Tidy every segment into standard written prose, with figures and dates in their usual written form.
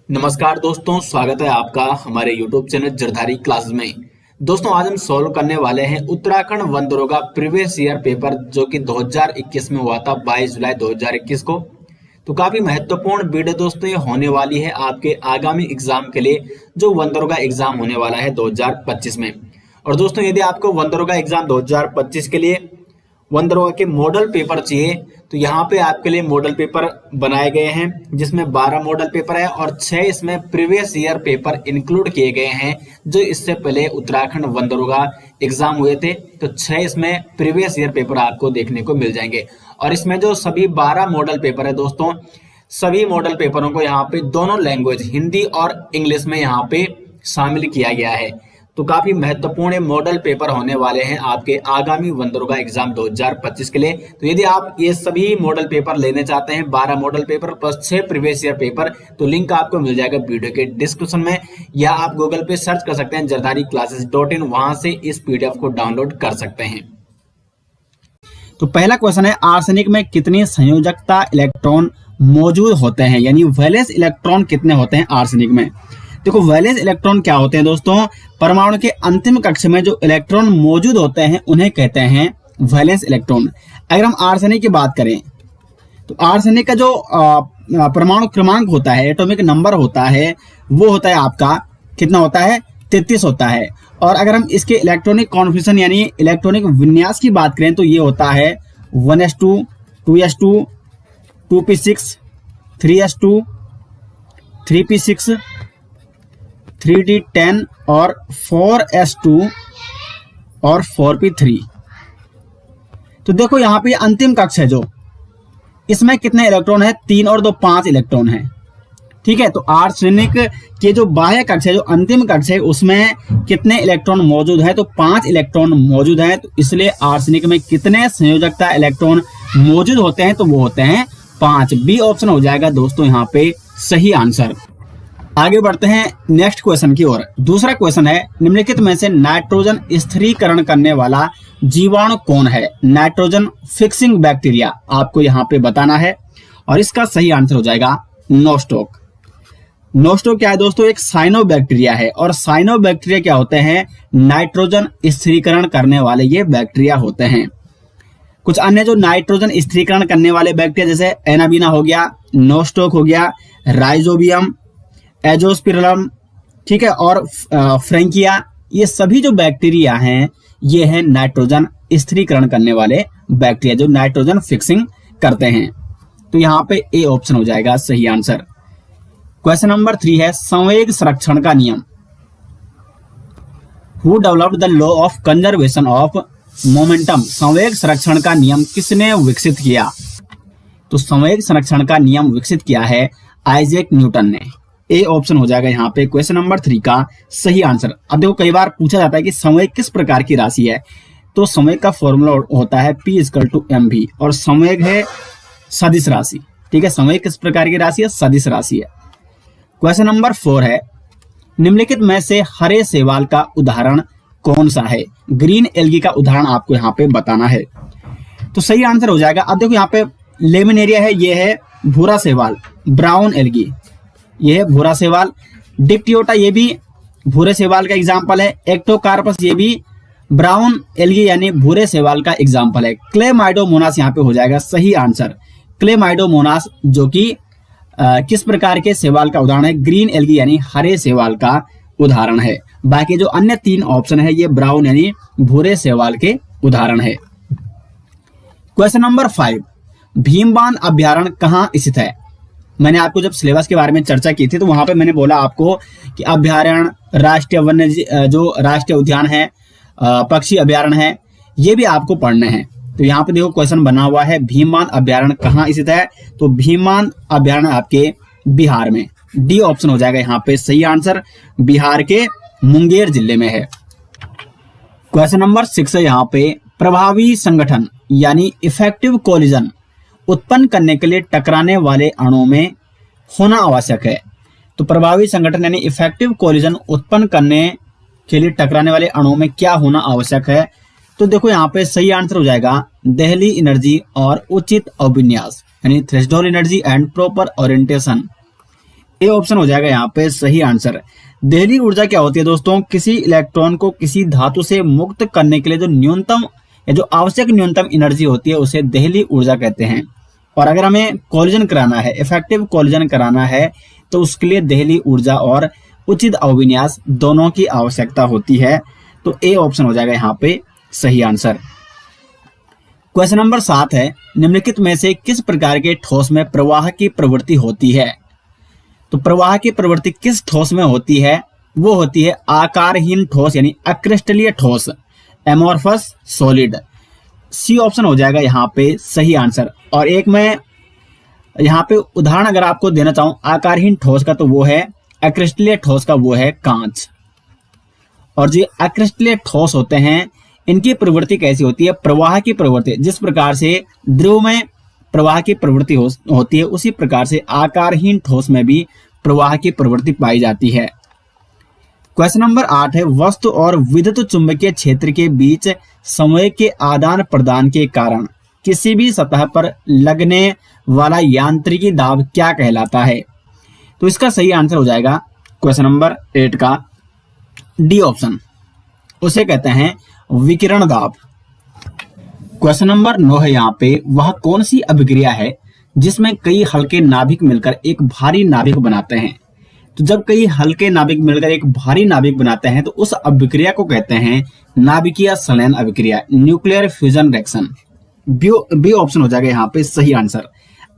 नमस्कार दोस्तों, स्वागत है आपका हमारे YouTube चैनल जरधारी क्लासेस में। दोस्तों आज हम सॉल्व करने वाले हैं उत्तराखंड वन दरोगा प्रीवियस ईयर पेपर जो कि 2021 में हुआ था 22 जुलाई 2021 को। तो काफी महत्वपूर्ण वीडियो दोस्तों ये होने वाली है आपके आगामी एग्जाम के लिए जो वन दरोगा एग्जाम होने वाला है 2025 में। और दोस्तों यदि आपको वन दरोगा एग्जाम 2025 के लिए वन दरोगा के मॉडल पेपर चाहिए तो यहाँ पे आपके लिए मॉडल पेपर बनाए गए हैं जिसमें 12 मॉडल पेपर है और 6 इसमें प्रीवियस ईयर पेपर इंक्लूड किए गए हैं जो इससे पहले उत्तराखंड वन दरोगा एग्जाम हुए थे। तो 6 इसमें प्रीवियस ईयर पेपर आपको देखने को मिल जाएंगे। और इसमें जो सभी 12 मॉडल पेपर है दोस्तों, सभी मॉडल पेपरों को यहाँ पे दोनों लैंग्वेज हिंदी और इंग्लिश में यहाँ पे शामिल किया गया है। तो काफी महत्वपूर्ण मॉडल पेपर होने वाले हैं आपके आगामी वन दरोगा एग्जाम 2025 के लिए। तो यदि आप ये सभी मॉडल पेपर लेने चाहते हैं 12 model paper plus 6 previous year paper, तो लिंक आपको मिल जाएगा वीडियो के डिस्क्रिप्शन में, या आप गूगल पे सर्च कर सकते हैं jardhariclasses.in, वहां से इस पीडीएफ को डाउनलोड कर सकते हैं। तो पहला क्वेश्चन है, आर्सेनिक में कितनी संयोजकता इलेक्ट्रॉन मौजूद होते हैं, यानी वैलेंस इलेक्ट्रॉन कितने होते हैं आर्सेनिक में। देखो वैलेंस इलेक्ट्रॉन क्या होते हैं दोस्तों, परमाणु के अंतिम कक्ष में जो इलेक्ट्रॉन मौजूद होते हैं उन्हें कहते हैं वैलेंस इलेक्ट्रॉन। अगर हम आर्सेनिक की बात करें तो आर्सेनिक का जो परमाणु क्रमांक होता है, एटॉमिक नंबर होता है, वो होता है आपका कितना होता है, 33 होता है। और अगर हम इसके इलेक्ट्रॉनिक कॉन्फिगरेशन यानी इलेक्ट्रॉनिक विन्यास की बात करें तो ये होता है 1s2, 2s2, 2p6, 3s2, 3p6, 3d10 और 4s2 और 4p3। तो देखो यहाँ पे अंतिम कक्ष है जो, इसमें कितने इलेक्ट्रॉन है, 3 और 2 5 इलेक्ट्रॉन है। ठीक है, तो आर्सेनिक के जो बाह्य कक्ष है, जो अंतिम कक्ष है, उसमें कितने इलेक्ट्रॉन मौजूद है, तो 5 इलेक्ट्रॉन मौजूद है। तो इसलिए आर्सेनिक में कितने संयोजकता इलेक्ट्रॉन मौजूद होते हैं, तो वो होते हैं 5। बी ऑप्शन हो जाएगा दोस्तों यहाँ पे सही आंसर। आगे बढ़ते हैं नेक्स्ट क्वेश्चन की ओर। दूसरा क्वेश्चन है, निम्नलिखित में से नाइट्रोजन स्थिरीकरण करने वाला जीवाणु कौन है। नाइट्रोजन फिक्सिंग बैक्टीरिया आपको यहाँ पे बताना है और इसका सही आंसर हो जाएगा नोस्टोक। नोस्टोक क्या है दोस्तों, एक साइनो बैक्टीरिया है। और साइनो बैक्टीरिया क्या होते हैं, नाइट्रोजन स्थिरीकरण करने वाले ये बैक्टीरिया होते हैं। कुछ अन्य जो नाइट्रोजन स्थिरीकरण करने वाले बैक्टीरिया जैसे एनाबीना हो गया, नोस्टोक हो गया, राइजोबियम, एजोस्पिरलम, ठीक है, और फ्रैंकिया, ये सभी जो बैक्टीरिया हैं ये हैं नाइट्रोजन स्थिरीकरण करने वाले बैक्टीरिया जो नाइट्रोजन फिक्सिंग करते हैं। तो यहाँ पे ए ऑप्शन हो जाएगा सही आंसर। क्वेश्चन नंबर 3 है, संवेग संरक्षण का नियम। Who developed the law of conservation of momentum. संवेग संरक्षण का नियम किसने विकसित किया। तो संवेग संरक्षण का नियम विकसित किया है आइजैक न्यूटन ने। ए ऑप्शन हो जाएगा यहाँ पे क्वेश्चन नंबर 3 का सही आंसर। अब देखो कई बार पूछा जाता है कि संवेग किस प्रकार की राशि है, तो संवेग का फॉर्मूला होता है P = mv और संवेग है सदिश राशि। ठीक है, संवेग किस प्रकार की राशि है, सदिश राशि है। क्वेश्चन नंबर 4 है, निम्नलिखित में से हरे शैवाल का उदाहरण कौन सा है। ग्रीन एल्गी का उदाहरण आपको यहाँ पे बताना है। तो सही आंसर हो जाएगा, अब देखो यहाँ पे लेमिनेरिया है, ये है भूरा शैवाल, ब्राउन एल्गी ये है भूरा शैवाल। डिप्टियोटा ये भी भूरे शैवाल का एग्जाम्पल है। एक्टोकार्पस ये भी ब्राउन एल्गी यानी भूरे शैवाल का एग्जाम्पल है। क्लेमाइडोमोनास यहाँ पे हो जाएगा सही आंसर। क्लेमाइडोमोनास जो कि किस प्रकार के शैवाल का उदाहरण है, ग्रीन एल्गी यानी हरे शैवाल का उदाहरण है। बाकी जो अन्य 3 ऑप्शन है ये ब्राउन यानी भूरे शैवाल के उदाहरण है। क्वेश्चन नंबर 5, भीमबांध अभ्यारण्य कहाँ स्थित है। मैंने आपको जब सिलेबस के बारे में चर्चा की थी तो वहां पे मैंने बोला आपको कि अभ्यारण्य, राष्ट्रीय वन्य जो राष्ट्रीय उद्यान है, पक्षी अभ्यारण्य है, ये भी आपको पढ़ने हैं। तो यहाँ पे देखो क्वेश्चन बना हुआ है, भीमबांध अभ्यारण्य कहाँ स्थित है, तो भीमबांध अभ्यारण्य आपके बिहार में। डी ऑप्शन हो जाएगा यहाँ पे सही आंसर, बिहार के मुंगेर जिले में है। क्वेश्चन नंबर 6 है यहाँ पे, प्रभावी संगठन यानी इफेक्टिव कोलिजन उत्पन्न करने के लिए टकराने वाले अणुओं में होना आवश्यक है। तो प्रभावी संगठन यानी इफेक्टिव कोलिजन उत्पन्न करने के लिए टकराने वाले अणुओं में क्या होना आवश्यक है, तो देखो यहाँ पे सही आंसर हो जाएगा दहली एनर्जी और उचित अभिन्यास यानी threshold energy and proper orientation. A option हो जाएगा यहाँ पे सही आंसर। देहली ऊर्जा क्या होती है दोस्तों? किसी इलेक्ट्रॉन को किसी धातु से मुक्त करने के लिए जो न्यूनतम या जो आवश्यक न्यूनतम एनर्जी होती है उसे देहली ऊर्जा कहते हैं। और अगर हमें कोलिजन कराना है, इफेक्टिव कोलिजन कराना है, तो उसके लिए देहली ऊर्जा और उचित अभिविन्यास दोनों की आवश्यकता होती है। तो ए ऑप्शन हो जाएगा यहाँ पे सही आंसर। क्वेश्चन नंबर 7 है, निम्नलिखित में से किस प्रकार के ठोस में प्रवाह की प्रवृत्ति होती है? तो प्रवाह की प्रवृत्ति किस ठोस में होती है? वो होती है आकारहीन ठोस यानी अक्रिस्टलीय ठोस, एमोर्फस सॉलिड। सी ऑप्शन हो जाएगा यहाँ पे सही आंसर। और एक मैं यहाँ पे उदाहरण अगर आपको देना चाहूं आकारहीन ठोस का, तो वो है अक्रिस्टलीय ठोस का, वो है कांच। और जो अक्रिस्टलीय ठोस होते हैं इनकी प्रवृत्ति कैसी होती है? प्रवाह की प्रवृत्ति, जिस प्रकार से द्रव में प्रवाह की प्रवृत्ति होती है उसी प्रकार से आकारहीन ठोस में भी प्रवाह की प्रवृत्ति पाई जाती है। क्वेश्चन नंबर 8 है, वस्तु और विद्युत चुंबकीय क्षेत्र के बीच संवेग के आदान प्रदान के कारण किसी भी सतह पर लगने वाला यांत्रिकी दाब क्या कहलाता है? तो इसका सही आंसर हो जाएगा क्वेश्चन नंबर 8 का डी ऑप्शन, उसे कहते हैं विकिरण दाब। क्वेश्चन नंबर 9 है यहाँ पे, वह कौन सी अभिक्रिया है जिसमें कई हल्के नाभिक मिलकर एक भारी नाभिक बनाते हैं? तो जब कई हल्के नाभिक मिलकर एक भारी नाभिक बनाते हैं तो उस अभिक्रिया को कहते हैं नाभिकीय संलयन अभिक्रिया, nuclear fusion reaction. B option हो जाएगा यहाँ पे सही आंसर।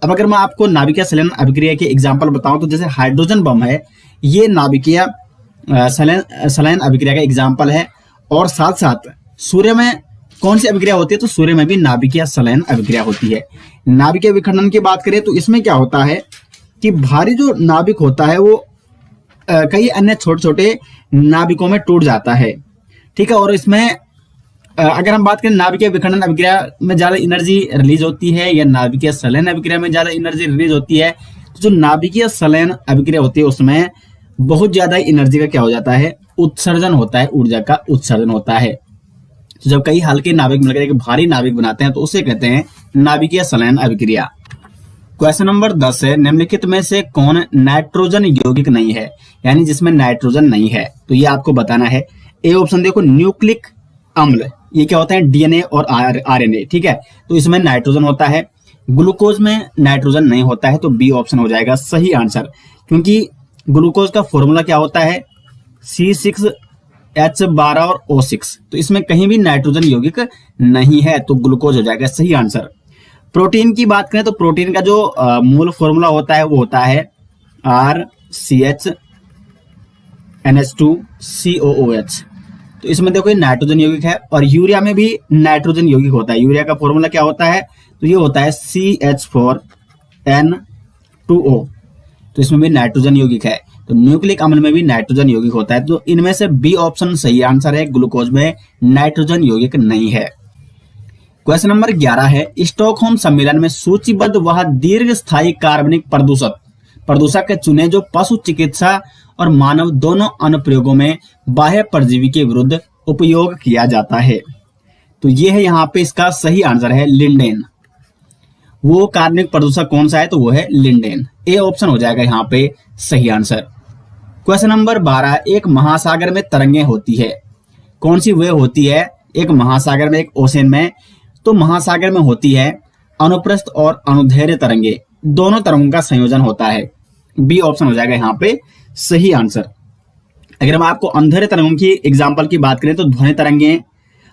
अब अगर मैं आपको नाभिकीय संलयन अभिक्रिया के एग्जाम्पल बताऊं तो जैसे हाइड्रोजन बम है, ये नाभिकीय संलयन अभिक्रिया का एग्जाम्पल है। और साथ साथ सूर्य में कौन सी अभिक्रिया होती है? तो सूर्य में भी नाभिकीय संलयन अभिक्रिया होती है। नाभिकीय विखंडन की बात करें तो इसमें क्या होता है कि भारी जो नाभिक होता है वो कई अन्य छोटे छोटे नाभिकों में टूट जाता है, ठीक है। और इसमें अगर हम बात करें नाभिकीय विखंडन अभिक्रिया में ज्यादा एनर्जी रिलीज होती है या नाभिकीय संलयन अभिक्रिया में ज्यादा एनर्जी रिलीज होती है, तो जो नाभिकीय संलयन अभिक्रिया होती है उसमें बहुत ज्यादा एनर्जी का क्या हो जाता है? उत्सर्जन होता है, ऊर्जा का उत्सर्जन होता है। तो जब कई हल्के नाभिक मिलकर एक भारी नाभिक बनाते हैं तो उसे कहते हैं नाभिकीय संलयन अभिक्रिया। क्वेश्चन नंबर 10 है, निम्नलिखित में से कौन नाइट्रोजन यौगिक नहीं है, यानी जिसमें नाइट्रोजन नहीं है? तो ये आपको बताना है। ए ऑप्शन देखो, न्यूक्लिक अम्ल, ये क्या होता है? डीएनए और आरएनए, ठीक है। तो इसमें नाइट्रोजन होता है। ग्लूकोज में नाइट्रोजन नहीं होता है, तो बी ऑप्शन हो जाएगा सही आंसर, क्योंकि ग्लूकोज का फॉर्मूला क्या होता है? C6H12 और O6। तो इसमें कहीं भी नाइट्रोजन यौगिक नहीं है, तो ग्लूकोज हो जाएगा सही आंसर। प्रोटीन की बात करें तो प्रोटीन का जो मूल फॉर्मूला होता है वो होता है RCHNH2COOH। तो इसमें देखो ये नाइट्रोजन यौगिक है। और यूरिया में भी नाइट्रोजन यौगिक होता है। यूरिया का फॉर्मूला क्या होता है? तो ये होता है CH4N2O। तो इसमें भी नाइट्रोजन यौगिक है। तो न्यूक्लिक अम्ल में भी नाइट्रोजन यौगिक होता है। तो इनमें से बी ऑप्शन सही आंसर है, ग्लूकोज में नाइट्रोजन यौगिक नहीं है। क्वेश्चन नंबर 11 है, स्टॉकहोम सम्मेलन में सूचीबद्ध वह दीर्घ स्थायी कार्बनिक प्रदूषक चुने जो पशु चिकित्सा और मानव दोनों अनुप्रयोगों में बाह्य परजीवी के विरुद्ध उपयोग किया जाता है। तो ये है यहाँ पे इसका सही आंसर है लिंडेन। वो कार्बनिक प्रदूषक कौन सा है? तो वो है लिंडेन। ए ऑप्शन हो जाएगा यहाँ पे सही आंसर। क्वेश्चन नंबर 12, एक महासागर में तरंगें होती है, कौन सी वे होती है? एक महासागर में, एक ओशन में, तो महासागर में होती है अनुप्रस्थ और अनुदैर्घ्य तरंगे, दोनों तरंगों का संयोजन होता है। बी ऑप्शन हो जाएगा यहाँ पे सही आंसर। अगर हम आपको अनुदैर्घ्य तरंगों की एग्जांपल की बात करें तो ध्वनि तरंगे,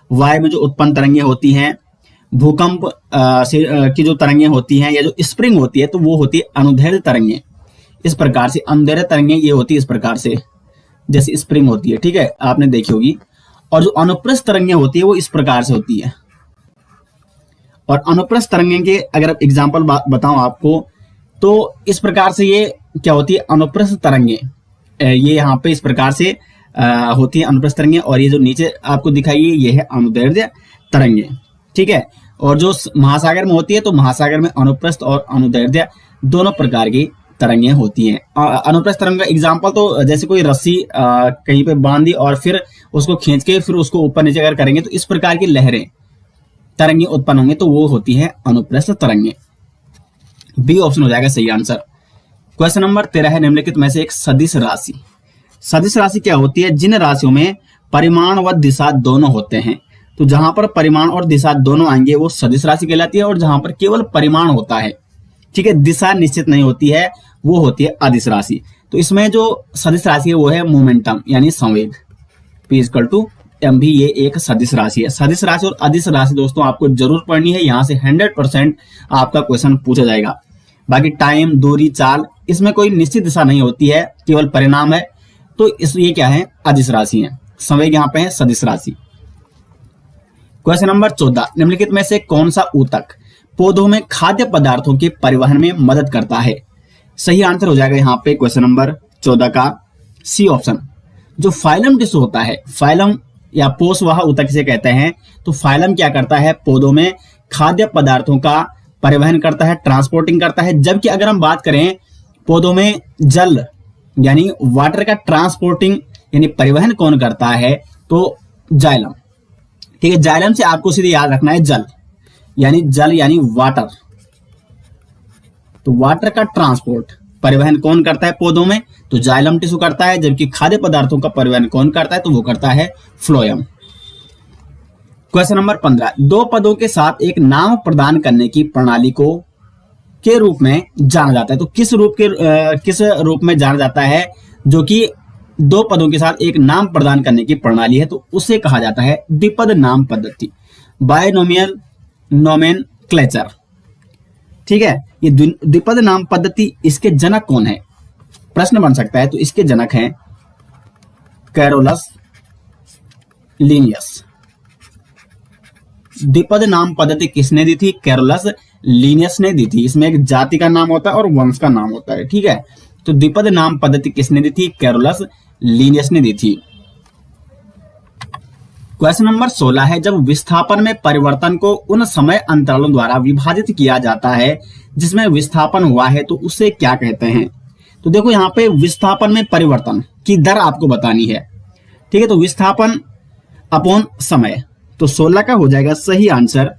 वायु में जो उत्पन्न तरंगे होती हैं, भूकंप की जो तरंगे होती हैं या जो स्प्रिंग होती है तो वो होती है अनुदैर्घ्य तरंगे। इस प्रकार से अनुदैर्घ्य तरंगे ये होती है इस प्रकार से, जैसे स्प्रिंग होती है, ठीक है, आपने देखी होगी। और जो अनुप्रस्थ तरंगे होती है वो इस प्रकार से होती है। और अनुप्रस्थ तरंगे के अगर एग्जाम्पल बताऊं आपको तो इस प्रकार से ये क्या होती है? अनुप्रस्थ तरंगे, ये यहाँ पे इस प्रकार से होती है अनुप्रस्थ तरंगे। और ये जो नीचे आपको दिखाई ये है अनुदैर्घ्य तरंगे, ठीक है। और जो महासागर में होती है तो महासागर में अनुप्रस्थ और अनुदैर्घ्य दोनों प्रकार की तरंगे होती हैं। अनुप्रस्थ तरंग का एग्जाम्पल तो जैसे कोई रस्सी कहीं पे बांधी और फिर उसको खींच के फिर उसको ऊपर नीचे अगर करेंगे तो इस प्रकार की लहरें तरंगे उत्पन्न होंगे, तो वो होती है अनुप्रस्थ तरंगे। बी ऑप्शन हो जाएगा सही आंसर। क्वेश्चन नंबर 13 है, निम्नलिखित में से एक सदिश राशि। सदिश राशि क्या होती है? जिन राशियों में परिमाण व दिशा दोनों होते हैं। तो जहां पर परिमाण और दिशा दोनों आएंगे वो सदिश राशि कहलाती है, और जहां पर केवल परिमाण होता है, ठीक है, दिशा निश्चित नहीं होती है, वो होती है अदिश राशि। तो इसमें जो सदिश राशि है वो है मोमेंटम यानी संवेग, P = mv, ये एक सदिश राशि है। सदिश राशि और अदिश राशि दोस्तों आपको जरूर पढ़नी है, यहां से 100% आपका क्वेश्चन पूछा जाएगा। बाकी टाइम, दूरी, चाल, इसमें कोई निश्चित दिशा नहीं होती है, केवल परिणाम है। तो ये क्या है? अदिश राशि है। संवेग यहाँ पे है सदिश राशि। क्वेश्चन नंबर 14, निम्नलिखित में से कौन सा ऊतक पौधों में खाद्य पदार्थों के परिवहन में मदद करता है? सही आंसर हो जाएगा यहाँ पे क्वेश्चन नंबर 14 का सी ऑप्शन। जो फाइलम टिश्यू होता है, फाइलम या पोषवाह ऊतक से कहते हैं, तो फाइलम क्या करता है? पौधों में खाद्य पदार्थों का परिवहन करता है, ट्रांसपोर्टिंग करता है। जबकि अगर हम बात करें पौधों में जल यानी वाटर का ट्रांसपोर्टिंग यानी परिवहन कौन करता है? तो जाइलम, ठीक है। जाइलम से आपको सीधे याद रखना है जल यानी वाटर। तो वाटर का ट्रांसपोर्ट परिवहन कौन करता है पौधों में? तो जाइलम टिश्यू करता है। जबकि खाद्य पदार्थों का परिवहन कौन करता है? तो वो करता है फ्लोएम। क्वेश्चन नंबर 15, दो पदों के साथ एक नाम प्रदान करने की प्रणाली को के रूप में जाना जाता है। तो किस रूप में जाना जाता है जो कि दो पदों के साथ एक नाम प्रदान करने की प्रणाली है? तो उसे कहा जाता है द्विपद नाम पद्धति, बायनोमियल नोमेनक्लेचर, ठीक है। ये द्विपद नाम पद्धति, इसके जनक कौन है? प्रश्न बन सकता है। तो इसके जनक हैं कैरोलस लीनियस। द्विपद नाम पद्धति किसने दी थी? कैरोलस लीनियस ने दी थी। इसमें एक जाति का नाम होता है और वंश का नाम होता है, ठीक है। तो द्विपद नाम पद्धति किसने दी थी? कैरोलस लीनियस ने दी थी। क्वेश्चन नंबर 16 है, जब विस्थापन में परिवर्तन को उन समय अंतरालों द्वारा विभाजित किया जाता है जिसमें विस्थापन हुआ है, तो उसे क्या कहते हैं? तो देखो यहाँ पे विस्थापन में परिवर्तन की दर आपको बतानी है, ठीक है। तो विस्थापन अपॉन समय, तो 16 का हो जाएगा सही आंसर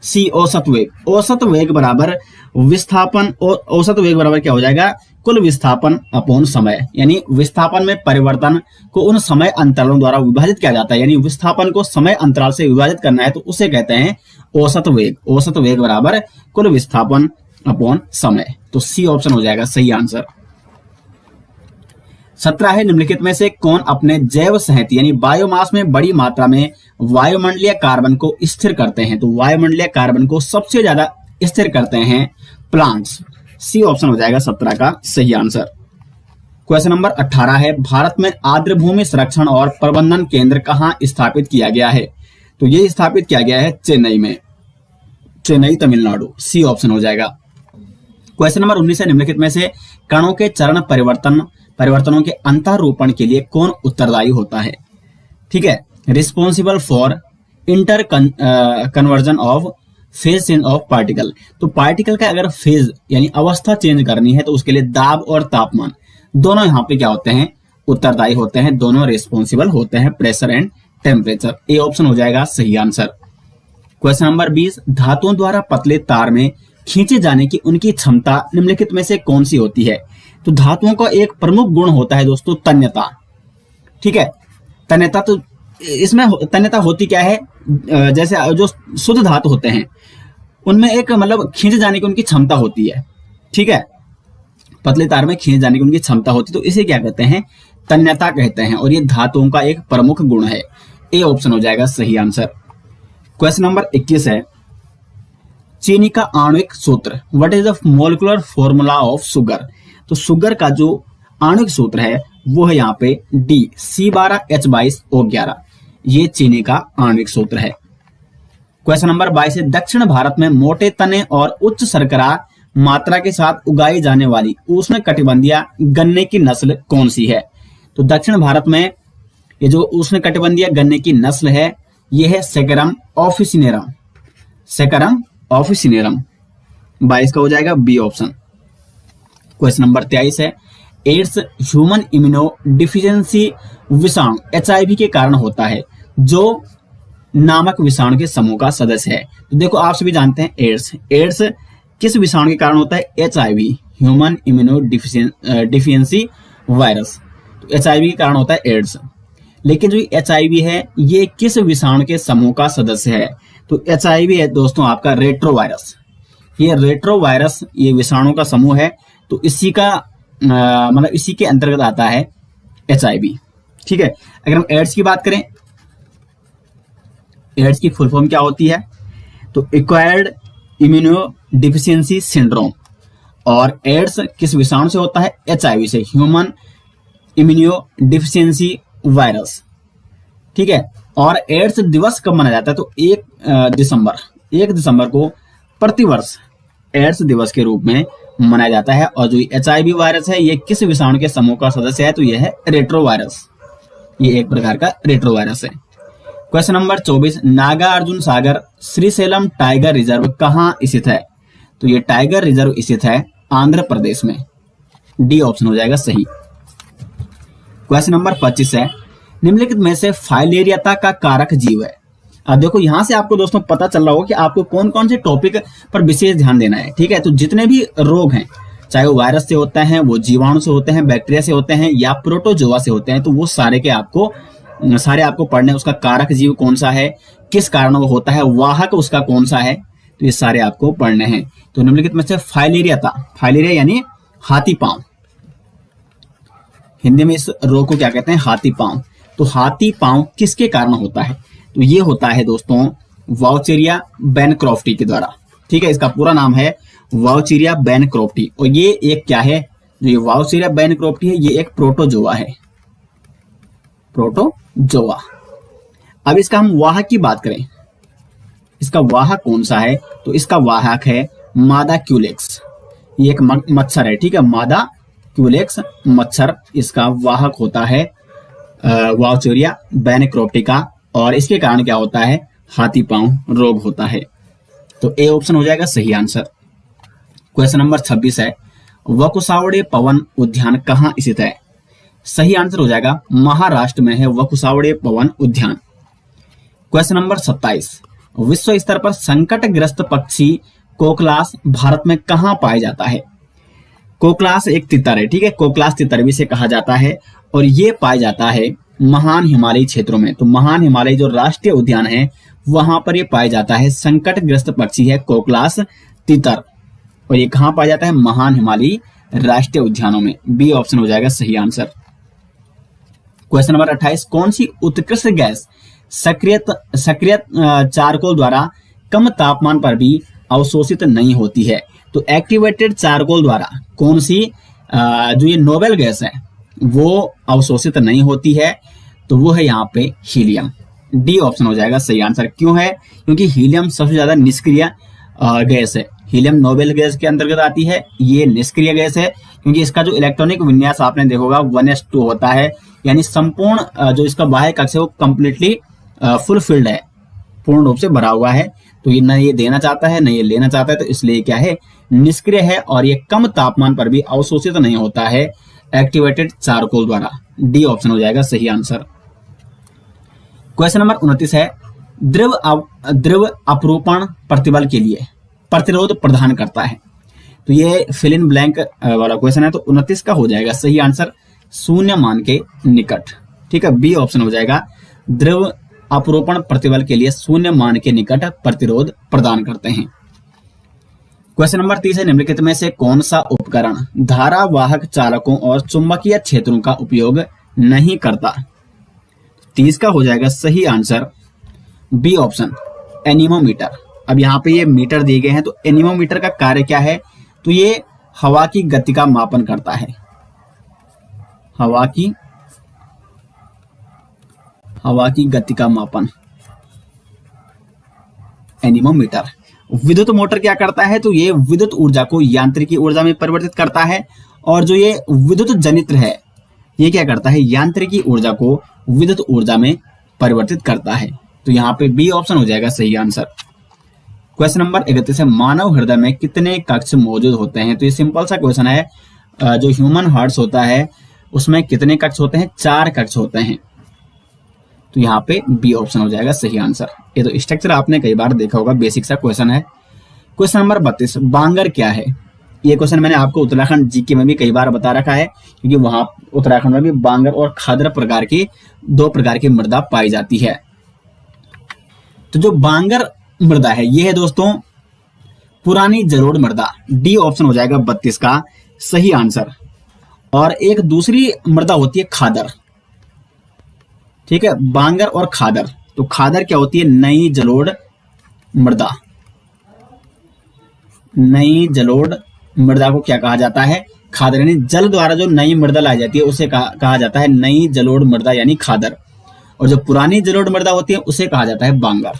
सी, औसत वेग। औसत वेग बराबर विस्थापन, और औसत वेग बराबर क्या हो जाएगा? कुल विस्थापन अपॉन समय। यानी विस्थापन में परिवर्तन को उन समय अंतरालों द्वारा विभाजित किया जाता है, यानी विस्थापन को समय अंतराल से विभाजित करना है, तो उसे कहते हैं औसत वेग। औसत वेग बराबर कुल विस्थापन अपॉन समय। तो सी ऑप्शन हो जाएगा सही आंसर। 17 है, निम्नलिखित में से कौन अपने जैव संहति यानी बायोमास में बड़ी मात्रा में वायुमंडलीय कार्बन को स्थिर करते हैं? तो वायुमंडलीय कार्बन को सबसे ज्यादा स्थिर करते हैं प्लांट्स। सी ऑप्शन हो जाएगा 17 का सही आंसर। क्वेश्चन नंबर 18 है, भारत में आर्द्रभूमि संरक्षण और प्रबंधन केंद्र कहाँ स्थापित किया गया है? तो ये स्थापित किया गया है चेन्नई में, चेन्नई तमिलनाडु। सी ऑप्शन हो जाएगा। क्वेश्चन नंबर 19 है, निम्नलिखित में से कणों के चरण परिवर्तनों के अंतःरोपण के लिए कौन उत्तरदायी होता है? ठीक है, responsible for inter conversion of phase change of particle. तो पार्टिकल का अगर फेज यानी अवस्था चेंज करनी है तो उसके लिए दाब और तापमान दोनों यहाँ पे क्या होते हैं? उत्तरदायी होते हैं, दोनों रिस्पॉन्सिबल होते हैं, pressure and temperature. A option हो जाएगा सही आंसर। क्वेश्चन नंबर 20, धातुओं द्वारा पतले तार में खींचे जाने की उनकी क्षमता निम्नलिखित में से कौन सी होती है? तो धातुओं का एक प्रमुख गुण होता है दोस्तों तन्यता। ठीक है, तन्यता। तो इसमें तन्यता होती क्या है? जैसे जो शुद्ध धातु होते हैं उनमें एक मतलब खींचे जाने की उनकी क्षमता होती है। ठीक है, पतले तार में खींचे जाने की उनकी क्षमता होती है, तो इसे क्या कहते हैं? तन्यता कहते हैं, और ये धातुओं का एक प्रमुख गुण है। ए ऑप्शन हो जाएगा सही आंसर। क्वेश्चन नंबर 21 है, चीनी का आणविक सूत्र, what is the molecular formula of sugar? तो शुगर का जो आणविक सूत्र है वो है यहाँ पे D(C12H22O11), ये चीनी का आणविक सूत्र है। क्वेश्चन नंबर 22 है, दक्षिण भारत में मोटे तने और उच्च शर्करा मात्रा के साथ उगाई जाने वाली उष्ण कटिबंधीय गन्ने की नस्ल कौन सी है? तो दक्षिण भारत में ये जो उष्ण कटिबंधीय गन्ने की नस्ल है ये है सेकेरम ऑफिसिनेरम। सेकेरम ऑफिसिनेरम 22 का हो जाएगा बी ऑप्शन। क्वेश्चन नंबर 23 है, एड्स ह्यूमन इम्यूनो डिफिशियंसी विषाणु HIV के कारण होता है जो नामक विषाणु के समूह का सदस्य है। तो देखो आप सभी जानते हैं एड्स किस विषाणु के कारण होता है? HIV, human immuno deficiency virus. तो HIV के कारण होता है एड्स। लेकिन जो HIV है ये किस विषाणु के समूह का सदस्य है? तो HIV है दोस्तों आपका रेट्रोवायरस। ये रेट्रोवायरस ये विषाणु का समूह है, तो इसी का मतलब इसी के अंतर्गत आता है HIV। ठीक है। अगर हम एड्स की बात करें, एड्स की फुल फॉर्म क्या होती है? तो एक्वायर्ड इम्यूनो डिफिशियंसी सिंड्रोम। और एड्स किस विषाणु से होता है? HIV से, ह्यूमन इम्यूनो डिफिशियंसी वायरस। ठीक है। और एड्स दिवस कब मनाया जाता है? तो 1 दिसंबर को प्रतिवर्ष एड्स दिवस के रूप में मनाया जाता है। और जो HIV वायरस है ये किस विषाणु के समूह का सदस्य है? तो यह है रेट्रोवायरस। ये एक प्रकार का रेट्रोवायरस है। Question number 24, Nagarjuna Sagar Srisailam tiger reserve कहाँ स्थित है? तो ये टाइगर रिजर्व स्थित है आंध्र प्रदेश में। डी ऑप्शन हो जाएगा सही। क्वेश्चन नंबर 25 है, निम्नलिखित में से फाइलेरिया का कारक जीव है। अब देखो यहां से आपको दोस्तों पता चल रहा होगा कि आपको कौन कौन से टॉपिक पर विशेष ध्यान देना है। ठीक है। तो जितने भी रोग हैं, चाहे वो वायरस से होते हैं, वो जीवाणु से होते हैं, बैक्टीरिया से होते हैं या प्रोटोजोआ से होते हैं, तो वो सारे आपको पढ़ने। उसका कारक जीव कौन सा है, किस कारण वो होता है, वाहक उसका कौन सा है, तो ये सारे आपको पढ़ने हैं। तो निम्नलिखित में से फाइलेरिया यानी हाथी पांव, हिंदी में इस रोग को क्या कहते हैं? हाथी पांव। तो हाथी पांव किसके कारण होता है? तो ये होता है दोस्तों वाउचेरिया बैनक्रॉफ्टी के द्वारा। ठीक है। इसका पूरा नाम है वाउचेरिया बैनक्रॉफ्टी। और ये एक क्या है? जो ये वाउचेरिया बैनक्रॉफ्टी है ये एक प्रोटोजोआ है, प्रोटोजोआ। अब इसका हम वाहक की बात करें, इसका वाहक कौन सा है? तो इसका वाहक है मादा क्यूलेक्स। ये एक मच्छर है। ठीक है। मादा क्यूलेक्स मच्छर इसका वाहक होता है वाउचेरिया बैनक्रॉफ्टी का। और इसके कारण क्या होता है? हाथी पांव रोग होता है। तो ए ऑप्शन हो जाएगा सही आंसर। क्वेश्चन नंबर 26 है, वकुसावड़े पवन उद्यान कहाँ स्थित है? सही आंसर हो जाएगा महाराष्ट्र में है वकुसावड़े पवन उद्यान। क्वेश्चन नंबर 27, विश्व स्तर पर संकटग्रस्त पक्षी कोकलास भारत में कहाँ पाया जाता है? कोकलास एक तितर है। ठीक है। कोकलास तितर भी से कहा जाता है और ये पाया जाता है महान हिमालयी क्षेत्रों में। तो महान हिमालय जो राष्ट्रीय उद्यान है वहां पर ये पाया जाता है। संकटग्रस्त पक्षी है कोकलास तितर और ये कहाँ पाया जाता है? महान हिमालयी राष्ट्रीय उद्यानों में। बी ऑप्शन हो जाएगा सही आंसर। क्वेश्चन नंबर 28, कौन सी उत्कृष्ट गैस सक्रिय चारकोल द्वारा कम तापमान पर भी अवशोषित नहीं होती है? तो एक्टिवेटेड चारकोल द्वारा कौन सी जो ये नोबेल गैस है वो अवशोषित नहीं होती है? तो वो है यहाँ पे हीलियम। डी ऑप्शन हो जाएगा सही आंसर। क्यों है? क्योंकि हीलियम सबसे ज्यादा निष्क्रिय गैस है। हीलियम नोबेल गैस के अंतर्गत आती है। ये निष्क्रिय गैस है क्योंकि इसका जो इलेक्ट्रॉनिक विन्यास आपने देखा होगा 1s2 होता है, यानी संपूर्ण जो इसका बाह्य कक्ष है वो कंप्लीटली फुलफिल्ड है, पूर्ण रूप से भरा हुआ है। तो ये न ये देना चाहता है न ये लेना चाहता है, तो इसलिए क्या है? निष्क्रिय है और ये कम तापमान पर भी अवशोषित नहीं होता है एक्टिवेटेड चारकोल द्वारा। डी ऑप्शन हो जाएगा सही आंसर। क्वेश्चन नंबर 29 है, द्रव अपरूपण प्रतिबल के लिए प्रतिरोध प्रदान करता है। तो ये फिल इन ब्लैंक वाला क्वेश्चन है, तो 29 का हो जाएगा सही आंसर शून्य मान के निकट। ठीक है। बी ऑप्शन हो जाएगा द्रव अपरूपण प्रतिबल के लिए शून्य मान के निकट प्रतिरोध प्रदान करते हैं। क्वेश्चन नंबर 30 है, निम्नलिखित में से कौन सा उपकरण धारावाहक चालकों और चुंबकीय क्षेत्रों का उपयोग नहीं करता? 30 का हो जाएगा सही आंसर बी ऑप्शन एनीमोमीटर। अब यहाँ पे ये मीटर दिए गए हैं, तो एनीमोमीटर का कार्य क्या है? तो ये हवा की गति का मापन करता है। हवा की गति का मापन एनीमोमीटर। विद्युत मोटर क्या करता है? तो ये विद्युत ऊर्जा को यांत्रिकी ऊर्जा में परिवर्तित करता है। और जो ये विद्युत जनित्र है ये क्या करता है? यांत्रिकी ऊर्जा को विद्युत ऊर्जा में परिवर्तित करता है। तो यहाँ पे बी ऑप्शन हो जाएगा सही आंसर। क्वेश्चन नंबर 31 है, मानव हृदय में कितने कक्ष मौजूद होते हैं? तो ये सिंपल सा क्वेश्चन है। जो ह्यूमन हार्ट होता है उसमें कितने कक्ष होते हैं? 4 कक्ष होते हैं। तो यहाँ पे बी ऑप्शन हो जाएगा सही आंसर। ये तो स्ट्रक्चर आपने कई बार देखा होगा, बेसिक सा क्वेश्चन है। क्वेश्चन नंबर 32, बांगर क्या है? ये क्वेश्चन मैंने आपको उत्तराखंड जीके में भी कई बार बता रखा है, क्योंकि वहां उत्तराखंड में भी बांगर और खादर प्रकार की 2 प्रकार की मृदा पाई जाती है। तो जो बांगर मृदा है ये है दोस्तों पुरानी जलोढ़ मृदा। डी ऑप्शन हो जाएगा 32 का सही आंसर। और एक दूसरी मृदा होती है खादर। ठीक है, बांगर और खादर। तो खादर क्या होती है? नई जलोढ़ मृदा। नई जलोढ़ मृदा को क्या कहा जाता है? खादर। यानी जल द्वारा जो नई मृदा लाई जाती है उसे कहा जाता है नई जलोढ़ मृदा यानी खादर। और जो पुरानी जलोढ़ मृदा होती है उसे कहा जाता है बांगर।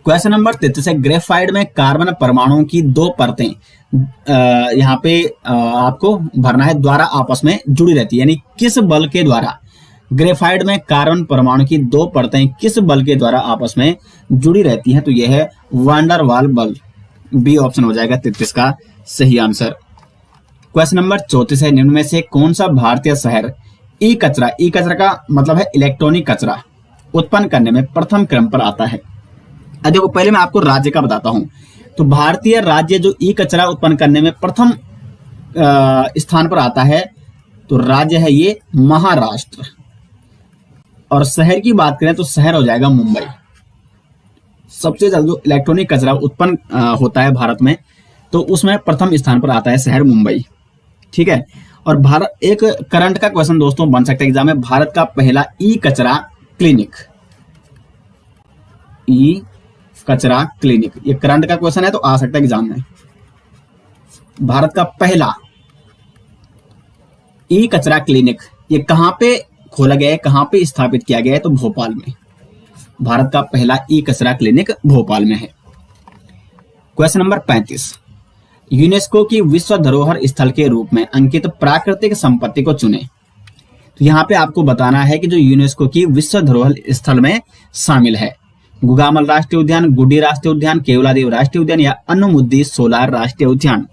क्वेश्चन नंबर 33 है, ग्रेफाइट में कार्बन परमाणुओं की 2 परतें यहाँ पे आपको भरना है, द्वारा आपस में जुड़ी रहती है। यानी किस बल के द्वारा ग्रेफाइट में कार्बन परमाणु की 2 परतें किस बल के द्वारा आपस में जुड़ी रहती हैं? तो यह है वांडर वाल बल। बी ऑप्शन हो जाएगा 33 का सही आंसर। क्वेश्चन नंबर 34 है, निम्न में से कौन सा भारतीय शहर ई कचरा का मतलब है इलेक्ट्रॉनिक कचरा उत्पन्न करने में प्रथम क्रम पर आता है? देखो पहले मैं आपको राज्य का बताता हूं। तो भारतीय राज्य जो ई कचरा उत्पन्न करने में प्रथम स्थान पर आता है तो राज्य है ये महाराष्ट्र। और शहर की बात करें तो शहर हो जाएगा मुंबई। सबसे ज्यादा जो इलेक्ट्रॉनिक कचरा उत्पन्न होता है भारत में तो उसमें प्रथम स्थान पर आता है शहर मुंबई। ठीक है, और भारत एक करंट का क्वेश्चन दोस्तों बन सकता है एग्जाम में, भारत का पहला ई कचरा क्लिनिक। ई कचरा क्लिनिक ये करंट का क्वेश्चन है तो आ सकता है एग्जाम में। भारत का पहला ई कचरा क्लिनिक ये कहां पे खोला गया है, कहां पे स्थापित किया गया है? तो भोपाल में। भारत का पहला ई कचरा क्लिनिक भोपाल में है। क्वेश्चन नंबर 35, यूनेस्को की विश्व धरोहर स्थल के रूप में अंकित प्राकृतिक संपत्ति को चुने। तो यहाँ पे आपको बताना है कि जो यूनेस्को की विश्व धरोहर स्थल में शामिल है, गुगामल राष्ट्रीय उद्यान, गुड्डी राष्ट्रीय उद्यान, केवलादेव राष्ट्रीय उद्यान या अन्नमुद्दी सोलार राष्ट्रीय उद्यान।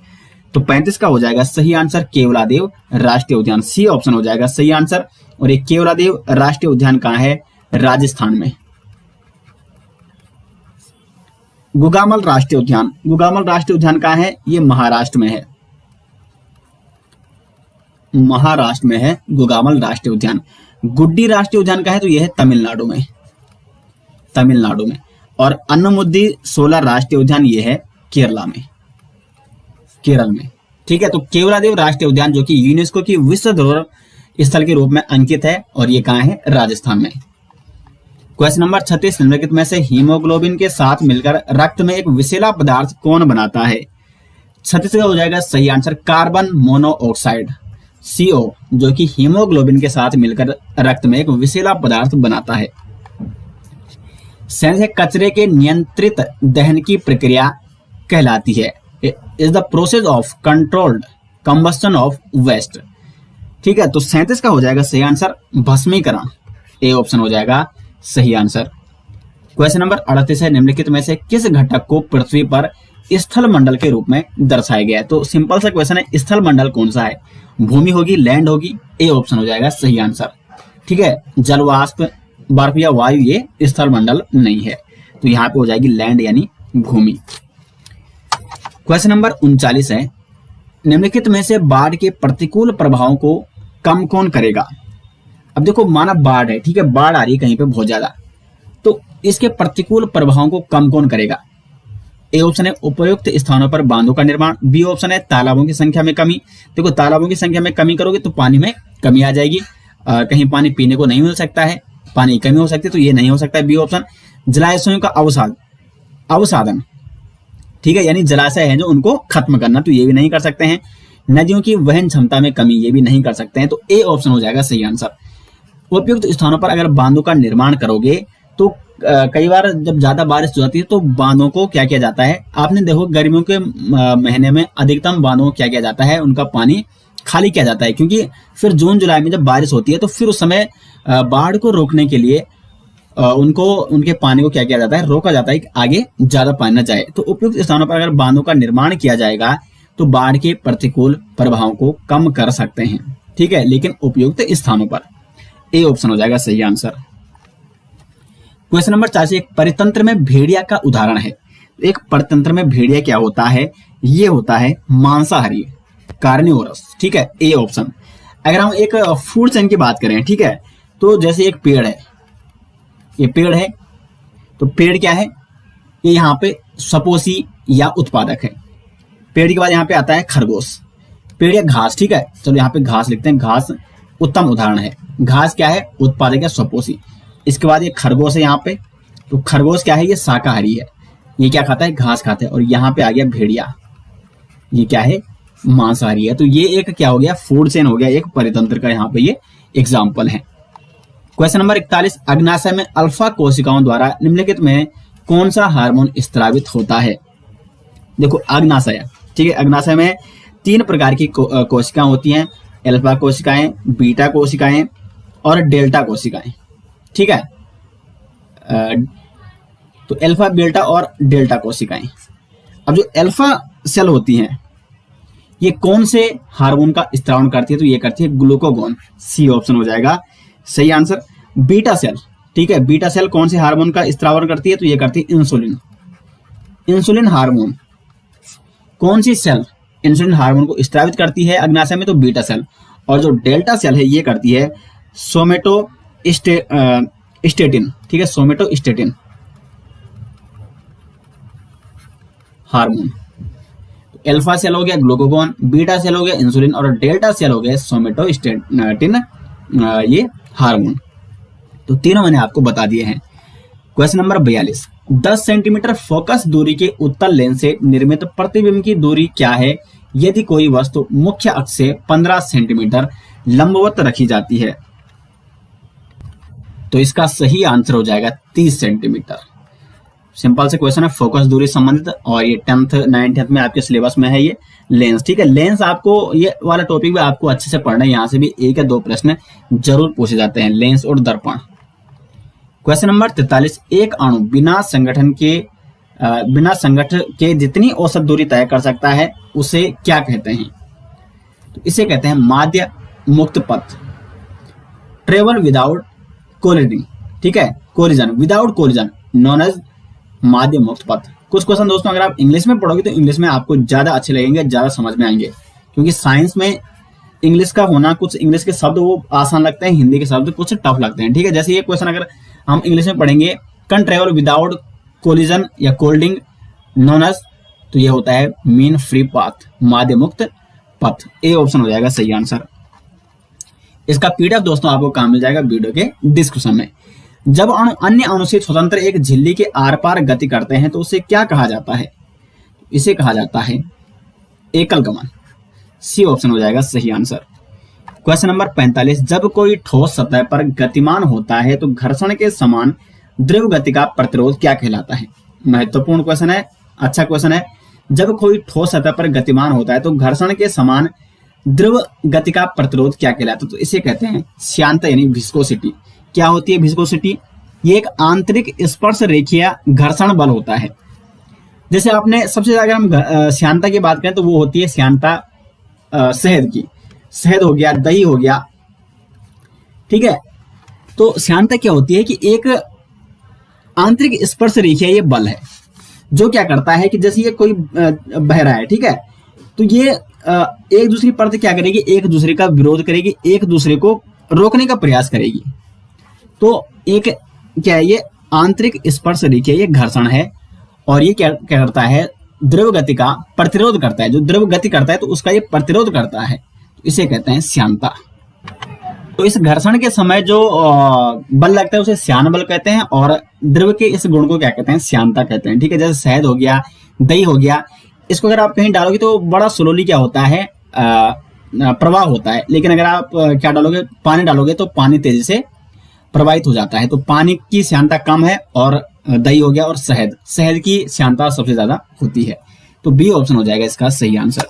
तो 35 का हो जाएगा सही आंसर केवलादेव राष्ट्रीय उद्यान। सी ऑप्शन हो जाएगा सही आंसर। और ये केवलादेव राष्ट्रीय उद्यान कहाँ है? राजस्थान में। गुगामल राष्ट्रीय उद्यान कहाँ है? ये महाराष्ट्र में है। महाराष्ट्र में है गुगामल राष्ट्रीय उद्यान। गुड्डी राष्ट्रीय उद्यान कहाँ है? तो यह है तमिलनाडु में। और अन्नमुद्दी सोलर राष्ट्रीय उद्यान ये है केरल में। ठीक है, तो केवलादेव राष्ट्रीय उद्यान जो कि यूनेस्को की विश्व धरोहर स्थल के रूप में अंकित है और ये कहाँ है? राजस्थान में। क्वेश्चन नंबर 36, निम्नलिखित में से हीमोग्लोबिन के साथ मिलकर रक्त में एक विषैला पदार्थ कौन बनाता है? 36 का हो जाएगा सही आंसर कार्बन मोनोऑक्साइड CO, जो कि हीमोग्लोबिन के साथ मिलकर रक्त में एक विषैला पदार्थ बनाता है। सेंस है कचरे के नियंत्रित दहन की प्रक्रिया कहलाती है। Is the process of controlled combustion of waste. ठीक है, तो 37 का हो जाएगा सही आंसर भस्मीकरण। ए ऑप्शन हो जाएगा सही आंसर। क्वेश्चन नंबर 38 है, निम्नलिखित में से किस घटक को पृथ्वी पर स्थल मंडल के रूप में दर्शाया गया है? तो सिंपल सा क्वेश्चन है, स्थल मंडल कौन सा है? भूमि होगी, लैंड होगी? ए ऑप्शन हो जाएगा सही आंसर। ठीक है, जल वाष्प, बर्फ या वायु ये स्थल मंडल नहीं है। तो यहाँ पे हो जाएगी लैंड यानी भूमि। क्वेश्चन नंबर 39 है, निम्नलिखित में से बाढ़ के प्रतिकूल प्रभावों को कम कौन करेगा? अब देखो माना बाढ़ है, ठीक है, बाढ़ आ रही है कहीं पे बहुत ज्यादा, तो इसके प्रतिकूल प्रभावों को कम कौन करेगा? ए ऑप्शन है उपयुक्त स्थानों पर बांधों का निर्माण। बी ऑप्शन है तालाबों की संख्या में कमी। देखो तालाबों की संख्या में कमी करोगे तो पानी में कमी आ जाएगी, कहीं पानी पीने को नहीं मिल सकता है, पानी की कमी हो सकती है, तो ये नहीं हो सकता है बी ऑप्शन। जलाशयों का अवसादन, ठीक है, यानी जलाशय है जो उनको खत्म करना, तो ये भी नहीं कर सकते हैं। नदियों की वहन क्षमता में कमी, ये भी नहीं कर सकते हैं, तो ए ऑप्शन हो जाएगा सही आंसर। उपयुक्त स्थानों पर अगर बांधों का निर्माण करोगे तो कई बार जब ज्यादा बारिश हो जाती है तो बांधों को क्या किया जाता है, आपने देखो गर्मियों के महीने में अधिकतम बांधों को क्या किया जाता है, उनका पानी खाली किया जाता है, क्योंकि फिर जून जुलाई में जब बारिश होती है तो फिर उस समय बाढ़ को रोकने के लिए उनके पानी को क्या किया जाता है, रोका जाता है कि आगे ज्यादा पानी न जाए। तो उपयुक्त स्थानों पर अगर बांधों का निर्माण किया जाएगा तो बाढ़ के प्रतिकूल प्रभावों को कम कर सकते हैं, ठीक है, लेकिन उपयुक्त स्थानों पर। ए ऑप्शन हो जाएगा सही आंसर। क्वेश्चन नंबर 40, एक परितंत्र में भेड़िया का उदाहरण है। एक परितंत्र में भेड़िया क्या होता है, ये होता है मांसाहारी, कार्निवोरस। ठीक है, ए ऑप्शन। अगर हम एक फूड चेन की बात करें, ठीक है, तो जैसे एक पेड़ है, ये पेड़ है, तो पेड़ क्या है, ये यहाँ पे सपोसी या उत्पादक है। पेड़ के बाद यहाँ पे आता है खरगोश, पेड़ या घास। ठीक है, चलो यहाँ पे घास लिखते हैं, घास उत्तम उदाहरण है। घास क्या है, उत्पादक या सपोसी। इसके बाद ये खरगोश है यहाँ पे, तो खरगोश क्या है, ये शाकाहारी है, ये क्या खाता है, घास खाता है। और यहाँ पे आ गया भेड़िया, ये क्या है, मांसाहारी है। तो ये एक क्या हो गया, फूड चेन हो गया, एक परितंत्र का यहाँ पे ये एग्जाम्पल है। क्वेश्चन नंबर 41, अग्नाशय में अल्फा कोशिकाओं द्वारा निम्नलिखित में कौन सा हार्मोन स्त्रावित होता है। देखो अग्नाशय, ठीक है, अग्नाशय में 3 प्रकार की कोशिकाएं होती हैं, अल्फा कोशिकाएं, बीटा कोशिकाएं और डेल्टा कोशिकाएं। ठीक है, तो अल्फा, बीटा और डेल्टा कोशिकाएं। अब जो अल्फा सेल होती हैं, ये कौन से हार्मोन का स्त्रावण करती है, तो ये करती है ग्लूकागोन, सी ऑप्शन हो जाएगा सही आंसर। बीटा सेल, ठीक है, बीटा सेल कौन से हार्मोन का स्त्रावण करती है, तो ये करती है इंसुलिन। इंसुलिन हार्मोन, कौन सी सेल इंसुलिन हार्मोन को स्त्रावित करती है अग्नाशय में, तो बीटा सेल। और जो डेल्टा सेल है ये करती है सोमेटोस्टेटिन, ठीक है, सोमेटोस्टेटिन हार्मोन। अल्फा सेल हो गया ग्लूकागोन, बीटा सेल हो गया इंसुलिन और डेल्टा सेल हो गया सोमेटोस्टेटिन ये हार्मोन। तो तीनों मैंने आपको बता दिए हैं। क्वेश्चन नंबर 42, 10 सेंटीमीटर फोकस दूरी के उत्तल लेंस से निर्मित प्रतिबिंब की दूरी क्या है यदि कोई वस्तु मुख्य अक्ष से 15 सेंटीमीटर लंबवत रखी जाती है। तो इसका सही आंसर हो जाएगा 30 सेंटीमीटर। सिंपल से क्वेश्चन है, फोकस दूरी संबंधित, और ये 10th 9th में आपके सिलेबस में है ये लेंस। ठीक है, लेंस आपको ये वाला टॉपिक भी आपको अच्छे से पढ़ना है, यहाँ से भी 1 या 2 प्रश्न जरूर पूछे जाते हैं, लेंस और दर्पण। क्वेश्चन नंबर 43, एक अणु बिना संगठन के जितनी औसत दूरी तय कर सकता है उसे क्या कहते हैं, तो इसे कहते हैं माध्य मुक्त पथ, ट्रेवल विदाउट कोलिडिंग। ठीक है, collision, without collision known as माध्य मुक्त पथ। कुछ क्वेश्चन दोस्तों अगर आप इंग्लिश में पढ़ोगे तो इंग्लिश में आपको ज्यादा अच्छे लगेंगे, ज्यादा समझ में आएंगे, क्योंकि साइंस में इंग्लिश का होना, कुछ इंग्लिश के शब्द वो आसान लगते हैं, हिंदी के शब्द कुछ टफ लगते हैं। ठीक है, जैसे ये क्वेश्चन अगर हम इंग्लिश में पढ़ेंगे, कैन ट्रेवल विदाउट कोलिजन या कोल्डिंग नॉन एज, तो ये होता है मीन फ्री पाथ, माध्य मुक्त पथ। ए ऑप्शन हो जाएगा सही आंसर। इसका पीडीएफ दोस्तों आपको कहां मिल जाएगा, वीडियो के डिस्क्रिप्शन में। जब अणु अन्य अणु से स्वतंत्र एक झिल्ली के आर पार गति करते हैं तो उसे क्या कहा जाता है, इसे कहा जाता है एकल गमन। सी ऑप्शन हो जाएगा सही आंसर। क्वेश्चन नंबर 45, जब कोई ठोस सतह पर गतिमान होता है तो घर्षण के समान द्रव गति का प्रतिरोध क्या कहलाता है। महत्वपूर्ण क्वेश्चन है, अच्छा क्वेश्चन है। जब कोई ठोस सतह पर गतिमान होता है तो घर्षण के समान द्रव गति का प्रतिरोध क्या कहलाता है, तो इसे कहते हैं श्यानता यानी विस्कोसिटी। क्या होती है विस्कोसिटी, ये एक आंतरिक स्पर्श रेखीय घर्षण बल होता है। जैसे आपने सबसे ज्यादा अगर हम श्यानता की बात करें तो वो होती है श्यानता शहद की, शहद हो गया, दही हो गया। ठीक है, तो श्यानता क्या होती है कि एक आंतरिक स्पर्श रेखीय ये बल है जो क्या करता है कि जैसे ये कोई बह रहा है, ठीक है, तो ये एक दूसरी परत क्या करेगी, एक दूसरे का विरोध करेगी, एक दूसरे को रोकने का प्रयास करेगी। तो एक क्या है, ये आंतरिक स्पर्श रेखीय ये घर्षण है, और ये क्या करता है, द्रव गति का प्रतिरोध करता है। जो द्रव गति करता है तो उसका ये प्रतिरोध करता है, तो इसे कहते हैं श्यानता। तो इस घर्षण के समय जो बल लगता है उसे श्यान बल कहते हैं, और द्रव के इस गुण को क्या कहते हैं, श्यानता कहते हैं। ठीक है, जैसे शहद हो गया, दही हो गया, इसको अगर आप कहीं डालोगे तो बड़ा स्लोली क्या होता है, प्रवाह होता है, लेकिन अगर आप क्या डालोगे, पानी डालोगे तो पानी तेजी से प्रवाहित हो जाता है। तो पानी की श्यानता कम है, और दही हो गया और शहद की श्यानता सबसे ज्यादा होती है। तो बी ऑप्शन हो जाएगा इसका सही आंसर।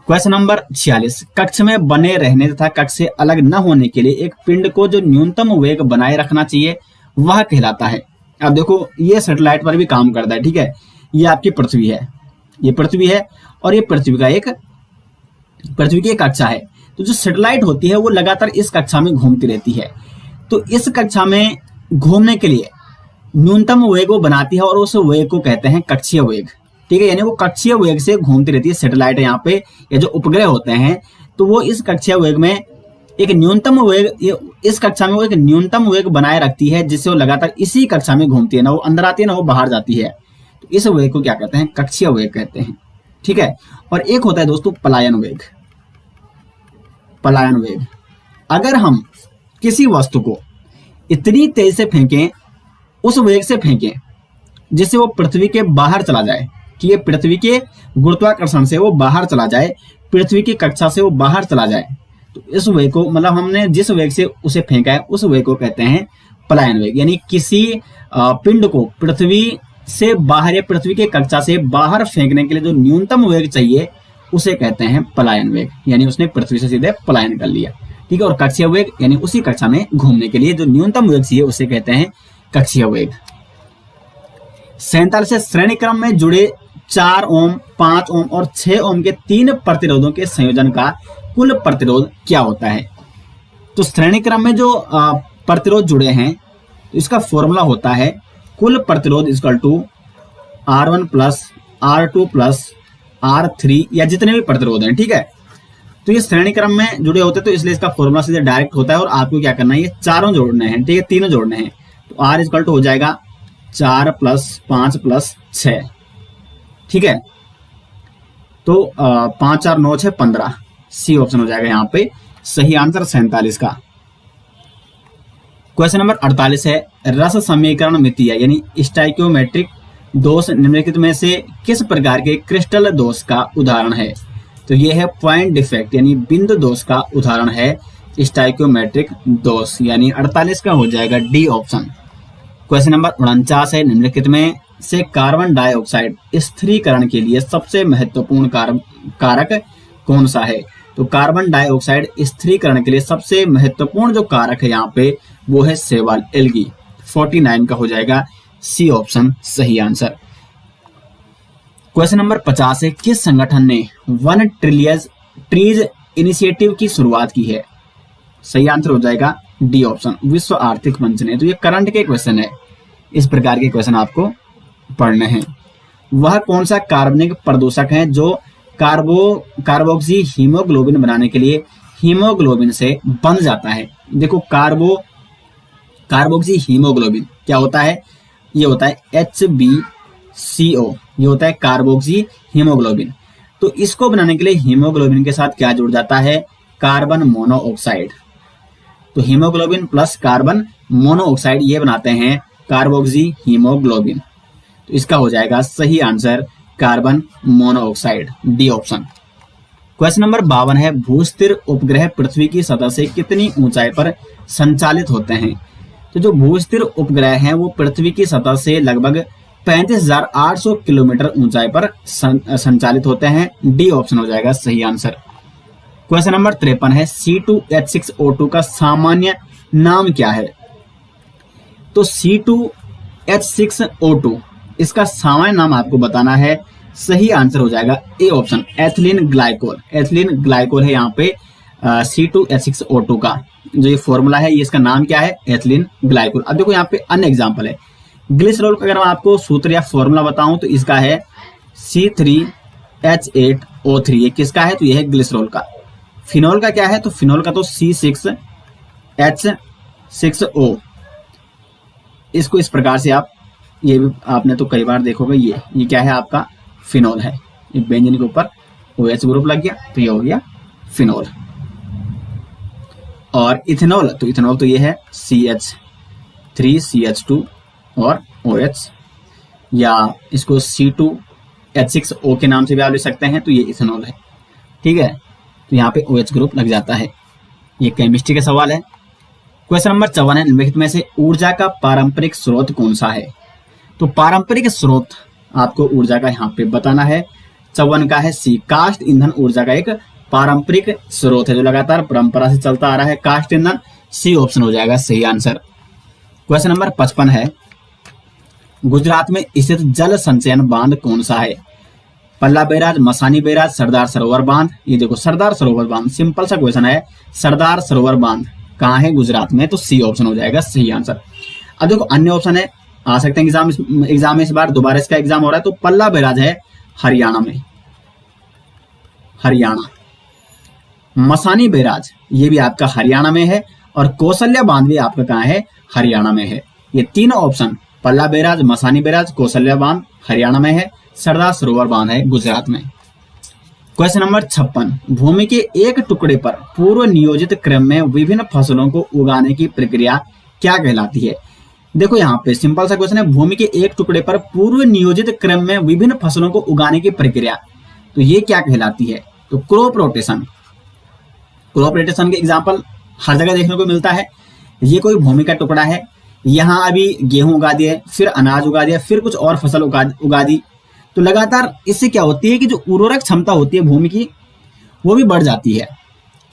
क्वेश्चन नंबर 46, कक्ष में बने रहने तथा कक्ष से अलग न होने के लिए एक पिंड को जो न्यूनतम वेग बनाए रखना चाहिए वह कहलाता है। अब देखो ये सैटेलाइट पर भी काम करता है। ठीक है, ये आपकी पृथ्वी है, ये पृथ्वी है, और ये पृथ्वी की एक कक्षा है। तो जो सैटेलाइट होती है वो लगातार इस कक्षा में घूमती रहती है। तो इस कक्षा में घूमने के लिए न्यूनतम वेग वो बनाती है, और उस वेग को कहते हैं कक्षीय वेग। ठीक ठीक है, यानी वो कक्षीय वेग से घूमती रहती है। सैटेलाइट यहाँ पे या जो उपग्रह होते हैं तो वो इस कक्षीय वेग में एक न्यूनतम वेग, इस कक्षा में वो एक न्यूनतम वेग बनाए रखती है, जिससे वो लगातार इसी कक्षा में घूमती है, ना वो अंदर आती है ना वो बाहर जाती है। तो इस वेग को क्या कहते हैं? कक्षीय वेग कहते हैं। ठीक है, और एक होता है दोस्तों पलायन वेग। पलायन वेग, अगर हम किसी वस्तु को इतनी तेज से फेंकें, उस वेग से फेंकें जिससे वो पृथ्वी के बाहर चला जाए, कि ये पृथ्वी के गुरुत्वाकर्षण से वो बाहर चला जाए, पृथ्वी की कक्षा से वो बाहर चला जाए, तो इस वेग को, मतलब हमने जिस वेग से उसे फेंका है उस वेग को कहते हैं पलायन वेग। यानी किसी पिंड को पृथ्वी से बाहर या पृथ्वी की कक्षा से बाहर फेंकने के लिए जो न्यूनतम वेग चाहिए उसे कहते हैं पलायन वेग, यानी उसने पृथ्वी से सीधे पलायन कर लिया। ठीक है, और कक्षीय वेग यानी उसी कक्षा में घूमने के लिए जो न्यूनतम वेग चाहिए उसे कहते हैं कक्षीय वेग। 47 से श्रेणी क्रम में जुड़े 4 ओम, 5 ओम और 6 ओम के 3 प्रतिरोधों के संयोजन का कुल प्रतिरोध क्या होता है? तो श्रेणी क्रम में जो प्रतिरोध जुड़े हैं तो इसका फॉर्मूला होता है कुल प्रतिरोध equal to R1 plus R2 plus R3, या जितने भी प्रतिरोध हैं। ठीक है, तो ये श्रेणी क्रम में जुड़े होते हैं तो इसलिए इसका फॉर्मूला सीधे डायरेक्ट होता है, और आपको क्या करना है, ये चारों जोड़ने हैं। ठीक है, तीनों जोड़ने हैं, तो R इक्वल टू हो जाएगा 4 प्लस 5 प्लस 6। ठीक है, तो 5 4 9 6 15, सी ऑप्शन हो जाएगा यहाँ पे सही आंसर 47 का। क्वेश्चन नंबर 48 है, रस समीकरण मितीय यानी स्टाइक्योमेट्रिक दोष निम्नलिखित में से किस प्रकार के क्रिस्टल दोष का उदाहरण है? तो ये है पॉइंट डिफेक्ट यानी बिंदु दोष का उदाहरण है स्टाइक्योमेट्रिक दोष, यानी 48 का हो जाएगा डी ऑप्शन। क्वेश्चन नंबर 49 है, निम्नलिखित में से कार्बन डाइऑक्साइड स्थिरीकरण के लिए सबसे महत्वपूर्ण कारक कौन सा है? तो कार्बन डाइऑक्साइड स्थिरीकरण के लिए सबसे महत्वपूर्ण जो कारक है यहाँ पे वो है सेवाल एल्गी। 49 का हो जाएगा सी ऑप्शन सही आंसर। क्वेश्चन नंबर 50 है, किस संगठन ने 1 ट्रीज इनिशिएटिव की शुरुआत की है? सही आंसर हो जाएगा डी ऑप्शन, विश्व आर्थिक मंच ने। तो ये करंट के क्वेश्चन है, इस प्रकार के क्वेश्चन आपको पढ़ने हैं। वह कौन सा कार्बनिक प्रदूषक है जो कार्बोक्सी हीमोग्लोबिन बनाने के लिए हीमोग्लोबिन से बंध जाता है? देखो कार्बोक्सी हीमोग्लोबिन क्या होता है? ये होता है HbCO, ये होता है कार्बोक्सी हीमोग्लोबिन। तो इसको बनाने के लिए हीमोग्लोबिन के साथ क्या जुड़ जाता है? Carbon monoxide. तो हीमोग्लोबिन प्लस कार्बन मोनोऑक्साइड ये बनाते हैं कार्बोक्सी हीमोग्लोबिन। तो इसका हो जाएगा सही answer carbon monoxide, D option. Question number 52 है, भूस्थिर उपग्रह पृथ्वी की सतह से कितनी ऊंचाई पर संचालित होते हैं? तो जो भूस्थिर उपग्रह हैं वो पृथ्वी की सतह से लगभग 35,800 किलोमीटर ऊंचाई पर संचालित होते हैं, डी ऑप्शन हो जाएगा सही आंसर। क्वेश्चन नंबर 53 है, C2H6O2 का सामान्य नाम क्या है? तो C2H6O2 इसका सामान्य नाम आपको बताना है, सही आंसर हो जाएगा A option, ethylene glycol. Ethylene glycol है यहाँ पे C2H6O2 का जो ये फॉर्मूला है, ये इसका नाम क्या है? Ethylene glycol. अब देखो यहाँ पे अन्य एग्जांपल है, ग्लिसरॉल का अगर मैं आपको सूत्र या फॉर्मूला बताऊं तो इसका है C3H8O3। ये किसका है? तो ये है ग्लिसरॉल का। फिनोल का क्या है? तो फिनोल का तो C6H6O। इसको इस प्रकार से आप, ये भी आपने तो कई बार देखोगे, ये क्या है? आपका फिनोल है। ये बेंजीन के ऊपर OH ग्रुप लग गया तो ये हो गया फिनोल। और इथेनॉल, तो इथेनॉल तो ये है CH3CH2 और OH, या इसको C2H6O के नाम से भी आप ले सकते हैं, तो ये इथेनॉल है। ठीक है, तो यहाँ पे OH ग्रुप लग जाता है। ये केमिस्ट्री का सवाल है। क्वेश्चन नंबर 54 है, निम्नलिखित में से ऊर्जा का पारंपरिक स्रोत कौन सा है? तो पारंपरिक स्रोत आपको ऊर्जा का यहाँ पे बताना है। 54 का है सी, काष्ठ ईंधन ऊर्जा का एक पारंपरिक स्रोत है जो लगातार परंपरा से चलता आ रहा है, काष्ठ ईंधन, सी ऑप्शन हो जाएगा सही आंसर। क्वेश्चन नंबर 55 है, गुजरात में स्थित जल संचयन बांध कौन सा है? पल्ला बैराज, मसानी बैराज, सरदार सरोवर बांध। ये देखो सरदार सरोवर बांध, सिंपल सा क्वेश्चन है। सरदार सरोवर बांध कहाँ है? गुजरात में, तो सी ऑप्शन हो जाएगा सही आंसर। अब देखो अन्य ऑप्शन है, आ सकते हैं एग्जाम में, इस बार दोबारा इसका एग्जाम हो रहा है। तो पल्ला बैराज है हरियाणा में, हरियाणा। मसानी बैराज ये भी आपका हरियाणा में है, और कौशल्या बांध भी आपका कहाँ है, हरियाणा में है। ये तीनों ऑप्शन, पल्ला बैराज, मसानी बैराज, कौशल्या बांध हरियाणा में है, सरदार सरोवर बांध है गुजरात में। क्वेश्चन नंबर 56, भूमि के एक टुकड़े पर पूर्व नियोजित क्रम में विभिन्न फसलों को उगाने की प्रक्रिया क्या कहलाती है? देखो यहाँ पे सिंपल सा क्वेश्चन है, भूमि के एक टुकड़े पर पूर्व नियोजित क्रम में विभिन्न फसलों को उगाने की प्रक्रिया, तो ये क्या कहलाती है? तो क्रॉप रोटेशन। क्रॉप रोटेशन के एग्जाम्पल हर जगह देखने को मिलता है। ये कोई भूमि का टुकड़ा है, यहाँ अभी गेहूं उगा दिए, फिर अनाज उगा दिया, फिर कुछ और फसल उगा दी, तो लगातार इससे क्या होती है कि जो उर्वरक क्षमता होती है भूमि की वो भी बढ़ जाती है।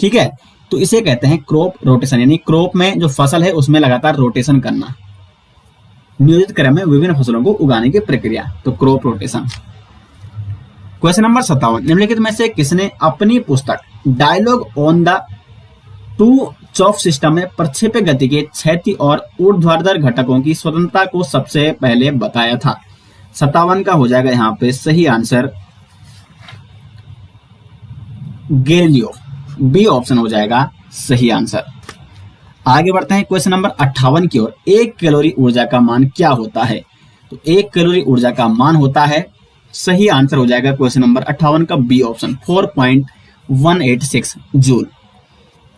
ठीक है, तो इसे कहते हैं क्रॉप रोटेशन, यानी क्रॉप में जो फसल है उसमें लगातार रोटेशन करना, नियोजित क्रम में विभिन्न फसलों को उगाने की प्रक्रिया, तो क्रॉप रोटेशन। क्वेश्चन नंबर 57, निम्नलिखित में से किसने अपनी पुस्तक dialogue on the two chief system में प्रक्षेप्य गति के क्षैतिज और ऊर्ध्वाधर घटकों की स्वतंत्रता को सबसे पहले बताया था? 57 का हो जाएगा यहाँ पे सही आंसर गैलीलियो, बी ऑप्शन हो जाएगा सही आंसर। आगे बढ़ते हैं क्वेश्चन नंबर 58 की ओर। 1 कैलोरी ऊर्जा का मान क्या होता है? तो 1 कैलोरी ऊर्जा का मान होता है, सही आंसर हो जाएगा क्वेश्चन नंबर 58 का B option 4.186 joule.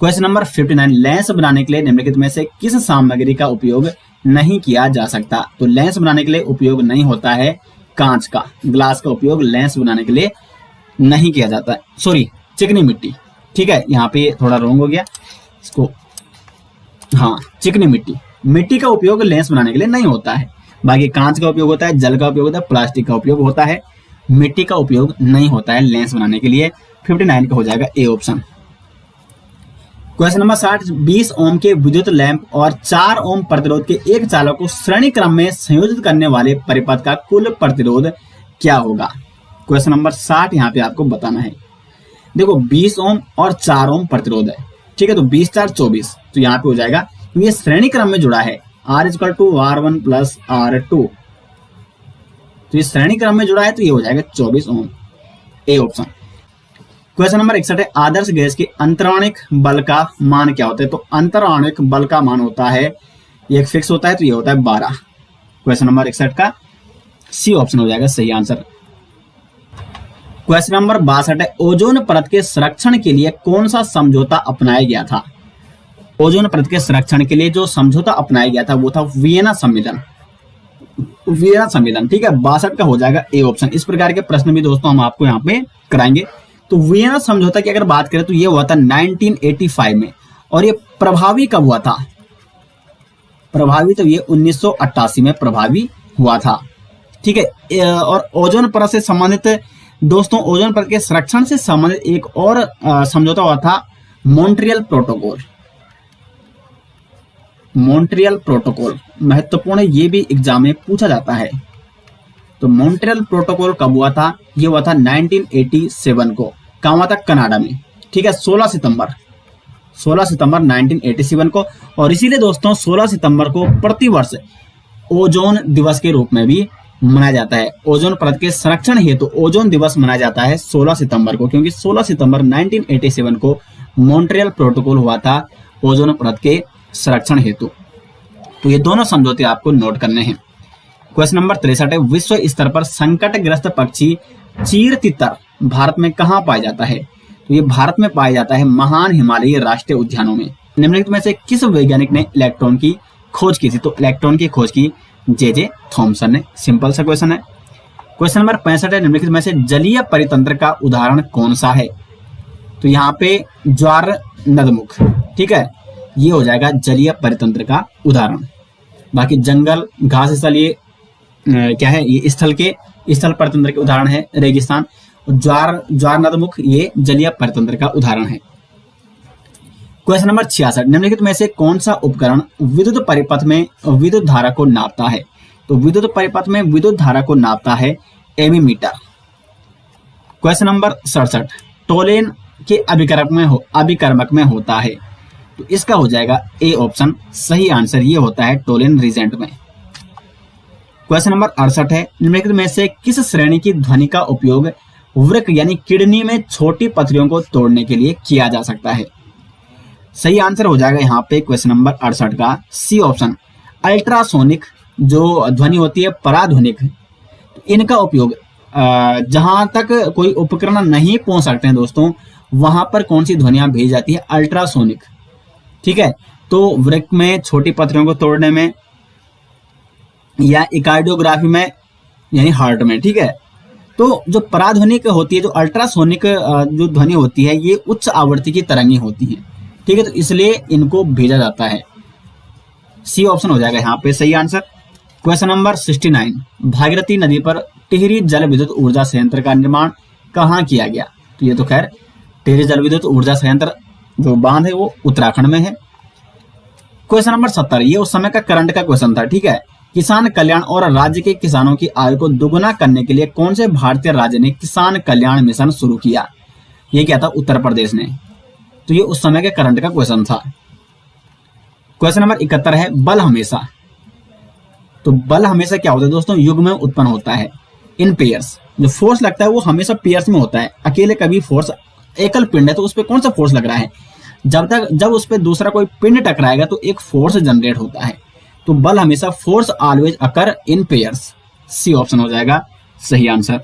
Question number 59, lens बनाने के लिए निम्नलिखित में से किस सामग्री का उपयोग नहीं किया जा सकता? तो लेंस बनाने के लिए उपयोग नहीं होता है कांच का, ग्लास का उपयोग लेंस बनाने के लिए नहीं किया जाता है। सॉरी, चिकनी मिट्टी। ठीक है, यहाँ पे थोड़ा रॉन्ग हो गया इसको, हाँ चिकनी मिट्टी का उपयोग लेंस बनाने के लिए नहीं होता है। बाकी कांच का उपयोग होता है, जल का उपयोग होता है, प्लास्टिक का उपयोग होता है, मिट्टी का उपयोग नहीं होता है लेंस बनाने के लिए। 59 का हो जाएगा ए ऑप्शन। क्वेश्चन नंबर 60, 20 ओम के विद्युत लैंप और 4 ओम प्रतिरोध के एक चालक को श्रेणी क्रम में संयोजित करने वाले परिपथ का कुल प्रतिरोध क्या होगा? क्वेश्चन नंबर 60 यहाँ पे आपको बताना है। देखो 20 ओम और 4 ओम प्रतिरोध है, ठीक है, तो 20 4 24, तो यहाँ पे हो जाएगा, ये श्रेणी क्रम में जुड़ा है, R = R1 + R2, तो ये श्रेणी क्रम में जुड़ा है, तो ये हो जाएगा 24 ओम, ए ऑप्शन। क्वेश्चन नंबर 61 है, आदर्श गैस के अंतराणिक बल का मान क्या होता है? तो अंतराणिक बल का मान होता है, ये एक फिक्स होता है, तो ये होता है 12। क्वेश्चन नंबर 61 का सी ऑप्शन हो जाएगा सही आंसर। क्वेश्चन नंबर 62 है, ओजोन परत के संरक्षण के लिए कौन सा समझौता अपनाया गया था? ओजोन परत के संरक्षण के लिए जो समझौता अपनाया गया था वो था वियना सम्मेलन, वियना सम्मेलन। ठीक है, 62 का हो जाएगा ए ऑप्शन। इस प्रकार के प्रश्न भी दोस्तों हम आपको यहाँ पे कराएंगे। तो वियना समझौता की अगर बात करें तो ये हुआ था 1985 में, और ये प्रभावी कब हुआ था? प्रभावी तो ये 1988 में प्रभावी हुआ था। ठीक है, और ओजोन परत से संबंधित दोस्तों, ओजोन परत के संरक्षण से संबंधित एक और समझौता हुआ था, मॉन्ट्रियल प्रोटोकॉल। मॉन्ट्रियल प्रोटोकॉल महत्वपूर्ण है, ये भी एग्जाम में पूछा जाता है। तो मॉन्ट्रियल प्रोटोकॉल कब हुआ था? ये हुआ था 1987 को, कहाँ हुआ था? कनाडा में। ठीक है, 16 सितंबर 1987 को, और इसीलिए दोस्तों 16 सितंबर को प्रतिवर्ष ओजोन दिवस के रूप में भी मनाया जाता है। ओजोन परत के संरक्षण हेतु ओजोन दिवस मनाया जाता है 16 सितंबर को, क्योंकि 16 सितंबर 1987 को मॉन्ट्रियल प्रोटोकॉल हुआ था ओजोन परत के संरक्षण हेतु। तो ये दोनों समझौते आपको नोट करने हैं। क्वेश्चन नंबर 63 है, विश्व स्तर पर संकटग्रस्त पक्षी चीर तितर भारत में कहाँ पाया जाता है? तो ये भारत में पाया जाता है महान हिमालयी राष्ट्रीय उद्यानों में। निम्नलिखित में से किस वैज्ञानिक ने इलेक्ट्रॉन की खोज की थी? तो इलेक्ट्रॉन की खोज की जे थॉमसन ने। सिंपल सा क्वेश्चन है। क्वेश्चन नंबर 65 है, निम्नलिखित में से जलीय परितंत्र का उदाहरण कौन सा है? तो यहाँ पे ज्वार नदमुख, ठीक है, ये हो जाएगा जलीय परितंत्र का उदाहरण। बाकी जंगल, घास स्थल, ये क्या है? ये स्थल परितंत्र के उदाहरण है, रेगिस्तान। ज्वार नदमुख ये जलीय परितंत्र का उदाहरण है। क्वेश्चन नंबर 66, निम्नलिखित में से कौन सा उपकरण विद्युत परिपथ में विद्युत धारा को नापता है? तो विद्युत परिपथ में विद्युत धारा को नापता है एमीमीटर। क्वेश्चन नंबर 67, टोलेन के अभिकर्मक में होता है? तो इसका हो जाएगा ए ऑप्शन सही आंसर, ये होता है टोलेन रिजेंट में। क्वेश्चन नंबर 68 है, निम्नलिखित में से किस श्रेणी की ध्वनि का उपयोग वृक्क यानी किडनी में छोटी पथरियों को तोड़ने के लिए किया जा सकता है? सही आंसर हो जाएगा यहाँ पे क्वेश्चन नंबर 68 का सी ऑप्शन, अल्ट्रासोनिक जो ध्वनि होती है, पराध्वनिक, इनका उपयोग जहां तक कोई उपकरण नहीं पहुंच सकते हैं दोस्तों, वहां पर कौन सी ध्वनियां भेजी जाती है? अल्ट्रासोनिक। ठीक है, तो वृक्क में छोटी पथरियों को तोड़ने में या इकार्डियोग्राफी में यानी हार्ट में। ठीक है, तो जो पराध्वनिक होती है, जो अल्ट्रासोनिक जो ध्वनि होती है, ये उच्च आवृत्ति की तरंगें होती हैं। ठीक है, तो इसलिए इनको भेजा जाता है। सी ऑप्शन हो जाएगा यहाँ पे सही आंसर। क्वेश्चन नंबर 69, भागीरथी नदी पर टिहरी जल विद्युत ऊर्जा संयंत्र का निर्माण कहाँ किया गया? तो ये तो खैर टिहरी जल विद्युत ऊर्जा संयंत्र जो बांध है वो उत्तराखंड में है। क्वेश्चन नंबर 70, ये उस समय का करंट का क्वेश्चन था। ठीक है, किसान कल्याण और राज्य के किसानों की आय को दोगुना करने के लिए कौन से भारतीय राज्य ने किसान कल्याण मिशन शुरू किया? ये क्या था? उत्तर प्रदेश ने। तो ये उस समय के करंट का क्वेश्चन था। क्वेश्चन नंबर 71 है, बल हमेशा। तो बल हमेशा क्या होता है दोस्तों? युग्म में उत्पन्न होता है, इन पेयर्स। जो फोर्स लगता है वो हमेशा पेयर्स में होता है, अकेले कभी फोर्स, एकल पिंड है तो उस पर कौन सा फोर्स लग रहा है? जब उस पर दूसरा कोई पिंड टकराएगा तो एक फोर्स जनरेट होता है। तो बल हमेशा force always occur in pairs. C option हो जाएगा सही आंसर।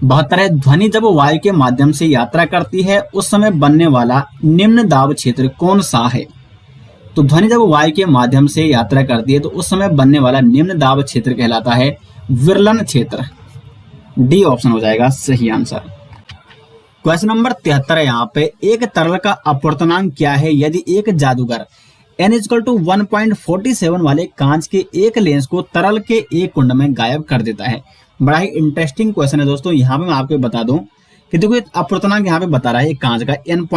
72 है, ध्वनि जब वायु के माध्यम से यात्रा करती है उस समय बनने वाला निम्न दाब क्षेत्र कौन सा है? तो ध्वनि जब वायु के माध्यम से यात्रा करती है तो उस समय बनने वाला निम्न दाब क्षेत्र कहलाता है विरलन क्षेत्र। डी ऑप्शन हो जाएगा सही आंसर। क्वेश्चन नंबर 73 है, यहाँ पे एक तरल का अपवर्तनांक क्या है यदि एक जादूगर n = 1.47 वाले कांच के एक लेंस को तरल के एक कुंड में गायब कर देता है? बड़ा ही इंटरेस्टिंग क्वेश्चन है दोस्तों। यहाँ पे मैं आपको बता दूं कि देखो अपवर्तनांक यहाँ पे बता रहा है कांच का n =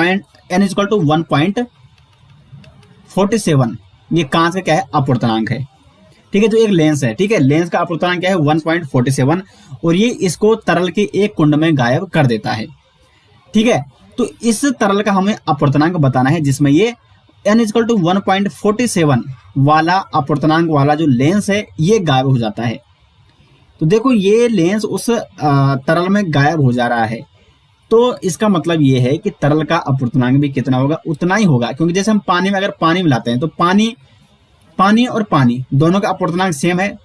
1.47, ये कांच का क्या है? अपवर्तनांक है। ठीक है, जो एक लेंस है, ठीक है, लेंस का अपवर्तनांक क्या है? 1.47, और ये इसको तरल के एक कुंड में गायब कर देता है। ठीक है, तो इस तरल का हमें अपवर्तनांक बताना है जिसमें ये n = 1.47 वाला अपवर्तनांक वाला जो लेंस है ये गायब हो जाता है। तो देखो ये लेंस उस तरल में गायब हो जा रहा है, तो इसका मतलब ये है कि तरल का अपवर्तनांक भी कितना होगा? उतना ही होगा, क्योंकि जैसे हम पानी में अगर पानी मिलाते हैं तो पानी और पानी दोनों का अपवर्तनांक सेम है,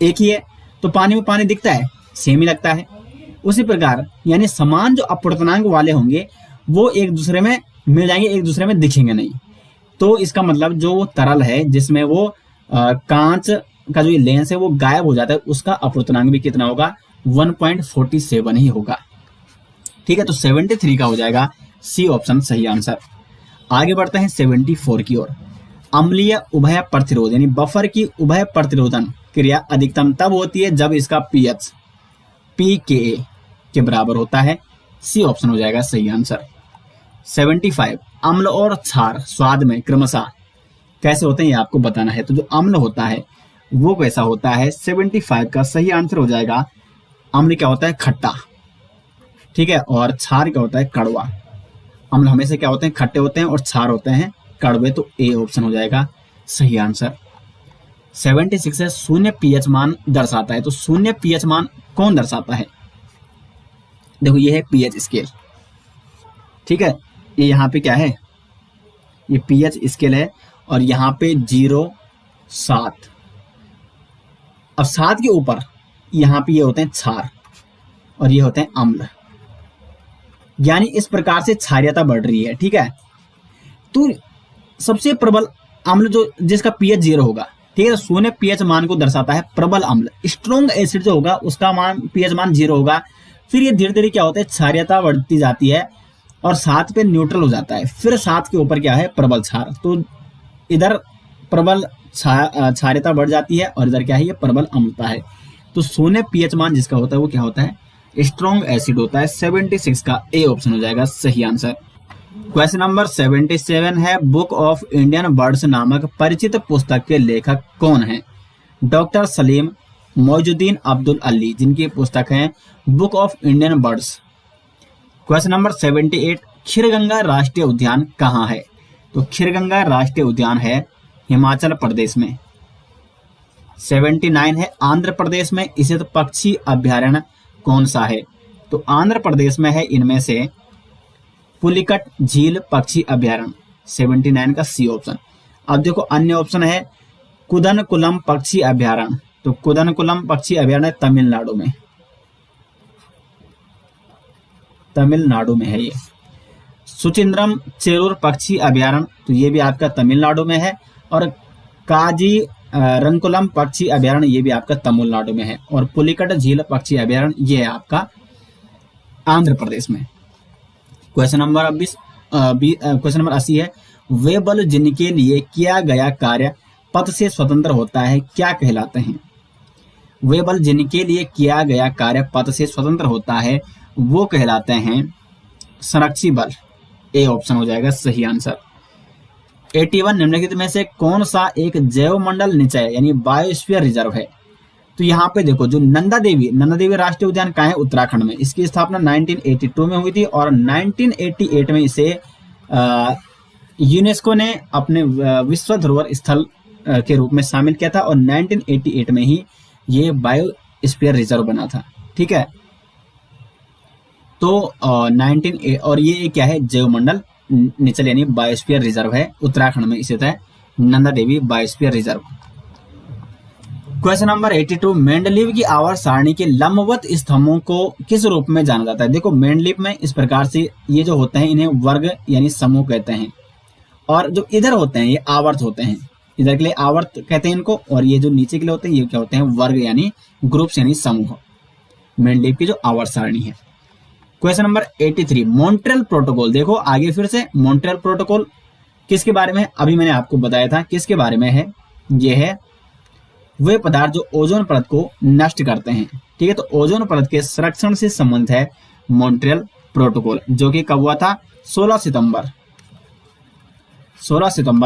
एक ही है, तो पानी में पानी दिखता है, सेम ही लगता है। उसी प्रकार यानी समान जो अपवर्तनांक वाले होंगे वो एक दूसरे में मिल जाएंगे, एक दूसरे में दिखेंगे नहीं। तो इसका मतलब जो तरल है जिसमें वो कांच का जो ये लेंस है वो गायब हो जाता है, उसका अपवर्तनांक भी कितना होगा? 1.47 ही होगा। ठीक है, तो 73 का हो जाएगा सी ऑप्शन सही आंसर। आगे बढ़ते हैं 74 की ओर। अम्लीय उभय प्रतिरोध यानी बफर की उभय प्रतिरोधन क्रिया अधिकतम तब होती है जब इसका पीएच pKa के बराबर होता है। सी ऑप्शन हो जाएगा सही आंसर। 75, अम्ल और क्षार स्वाद में क्रमशः कैसे होते हैं ये आपको बताना है। तो जो अम्ल होता है वो कैसा होता है? 75 का सही आंसर हो जाएगा, अम्ल क्या होता है? खट्टा। ठीक है, और क्षार क्या होता है? कड़वा। अम्ल हमेशा क्या होते हैं? खट्टे होते हैं, और क्षार होते हैं कड़वे। तो ए ऑप्शन हो जाएगा सही आंसर। 76 है, शून्य पीएच मान दर्शाता है। तो शून्य पीएच मान कौन दर्शाता है? देखो ये है पीएच स्केल। ठीक है, ये यहाँ पे क्या है? ये पीएच स्केल है, और यहाँ पे 0, 7। अब 7 के ऊपर यहाँ पे ये होते हैं क्षार और ये होते हैं अम्ल, यानी इस प्रकार से क्षारीयता बढ़ रही है। ठीक है, तो सबसे प्रबल अम्ल जो जिसका पीएच 0 होगा, ठीक है, शून्य पीएच मान को दर्शाता है प्रबल अम्ल। स्ट्रॉन्ग एसिड जो होगा उसका मान पीएच मान 0 होगा। फिर ये धीरे धीरे क्या होता है? क्षारीयता बढ़ती जाती है और 7 पे न्यूट्रल हो जाता है। फिर 7 के ऊपर क्या है? प्रबल क्षार। तो इधर प्रबल क्षारीयता बढ़ जाती है और इधर क्या है? ये प्रबल अम्लता है। तो शून्य पीएच मान जिसका होता है वो क्या होता है? स्ट्रॉन्ग एसिड होता है। 76 का ए ऑप्शन हो जाएगा सही आंसर। क्वेश्चन नंबर 77 है, बुक ऑफ इंडियन बर्ड्स नामक परिचित पुस्तक के लेखक कौन है? डॉक्टर सलीम मौजुद्दीन अब्दुल अली, जिनकी पुस्तक है book of Indian birds. Question number 78, Kheerganga राष्ट्रीय उद्यान कहाँ है? तो खीरगंगा राष्ट्रीय उद्यान है हिमाचल प्रदेश में। 79 है आंध्र प्रदेश में स्थित पक्षी अभ्यारण्य कौन सा है? तो आंध्र प्रदेश में है इनमें से पुलिकट झील पक्षी अभ्यारण्य, 79 का सी ऑप्शन। अब देखो अन्य ऑप्शन है कुदनकुलम पक्षी अभ्यारण्य, तो कुदनकुलम पक्षी अभ्यारण्य तमिलनाडु में, तमिलनाडु में है ये। सुचिंद्रम चेरूर पक्षी अभ्यारण्य, तो ये भी आपका तमिलनाडु में है। और काजी रंकुलम पक्षी अभ्यारण्य, ये भी आपका तमिलनाडु में है। और पुलिकट झील पक्षी अभ्यारण्य ये है आपका आंध्र प्रदेश में। क्वेश्चन नंबर 80 है वे बल जिनके लिए किया गया कार्य पथ से स्वतंत्र होता है क्या कहलाते हैं? वे बल जिनके लिए किया गया कार्य पथ से स्वतंत्र होता है वो कहलाते हैं संरक्षी बल, ए ऑप्शन हो जाएगा सही आंसर। 81 निम्नलिखित में से कौन सा एक जैव मंडल निचय यानी बायोस्फीयर रिजर्व है? तो यहाँ पे देखो जो नंदा देवी राष्ट्रीय उद्यान कहाँ है? उत्तराखंड में। इसकी स्थापना 1982 में हुई थी और 1988 में इसे यूनेस्को ने अपने विश्व धरोहर स्थल के रूप में शामिल किया था और 1988 में ही ये बायोस्फीयर रिजर्व बना था। ठीक है, तो 19 और ये क्या है? जैव मंडल निचल यानी बायोस्फीयर रिजर्व है, उत्तराखंड में स्थित है Nanda Devi biosphere reserve. Question number 82 Mendeleev की आवर्त सारणी के लंबवत स्तंभों को किस रूप में जाना जाता है? देखो मेंडलीव में इस प्रकार से ये जो होते हैं इन्हें वर्ग यानी समूह कहते हैं, और जो इधर होते हैं ये आवर्त होते हैं, इधर के लिए आवर्त कहते हैं इनको, और ये जो नीचे के लिए होते हैं ये क्या होते हैं? वर्ग यानी ग्रुप्स यानी समूह, मेंडलीव की जो आवर्त सारणी है। क्वेश्चन नंबर 83 मॉन्ट्रियल प्रोटोकॉल, देखो आगे फिर से मॉन्ट्रियल प्रोटोकॉल किसके बारे में है? अभी मैंने आपको बताया था किसके बारे में है। ये है वे पदार्थ जो ओजोन परत को नष्ट करते हैं। ठीक है, तो ओजोन परत के संरक्षण से संबंधित है मॉन्ट्रियल प्रोटोकॉल, जो कि कब हुआ था? 16 सितंबर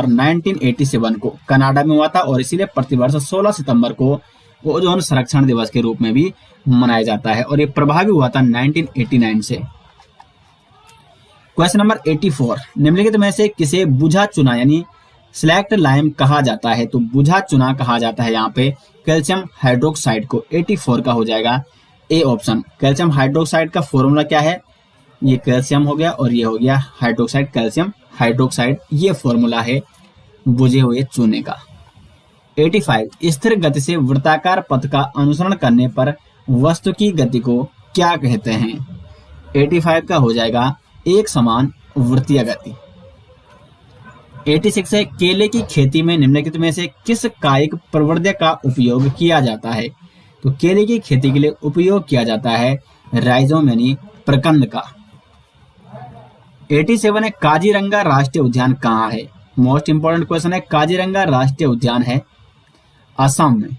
1987 को कनाडा में हुआ था, और इसीलिए प्रतिवर्ष 16 सितंबर को ओजोन संरक्षण दिवस के रूप में भी मनाया जाता है, और ये प्रभावी हुआ था 1989 से। क्वेश्चन नंबर 84 निम्नलिखित में से किसे बुझा चुना यानी सिलेक्ट लाइम कहा जाता है? तो बुझा चुना कहा जाता है यहाँ पे कैल्शियम हाइड्रोक्साइड को। 84 का हो जाएगा ए ऑप्शन। कैल्शियम हाइड्रोक्साइड का फॉर्मूला क्या है? ये कैल्शियम हो गया और ये हो गया हाइड्रोक्साइड, कैल्शियम हाइड्रोक्साइड, ये फॉर्मूला है बुझे हुए चूने का। 85 स्थिर गति से वृत्ताकार पथ का अनुसरण करने पर वस्तु की गति को क्या कहते हैं? 85 का हो जाएगा एक समान वृत्तीय गति। 86 है केले की खेती में निम्नलिखित में से किस कायिक प्रवर्धक का उपयोग किया जाता है? तो केले की खेती के लिए उपयोग किया जाता है राइजोम यानी प्रकंद का। 87 है काजीरंगा राष्ट्रीय उद्यान कहाँ है? मोस्ट इंपोर्टेंट क्वेश्चन है। काजीरंगा राष्ट्रीय उद्यान है असम में।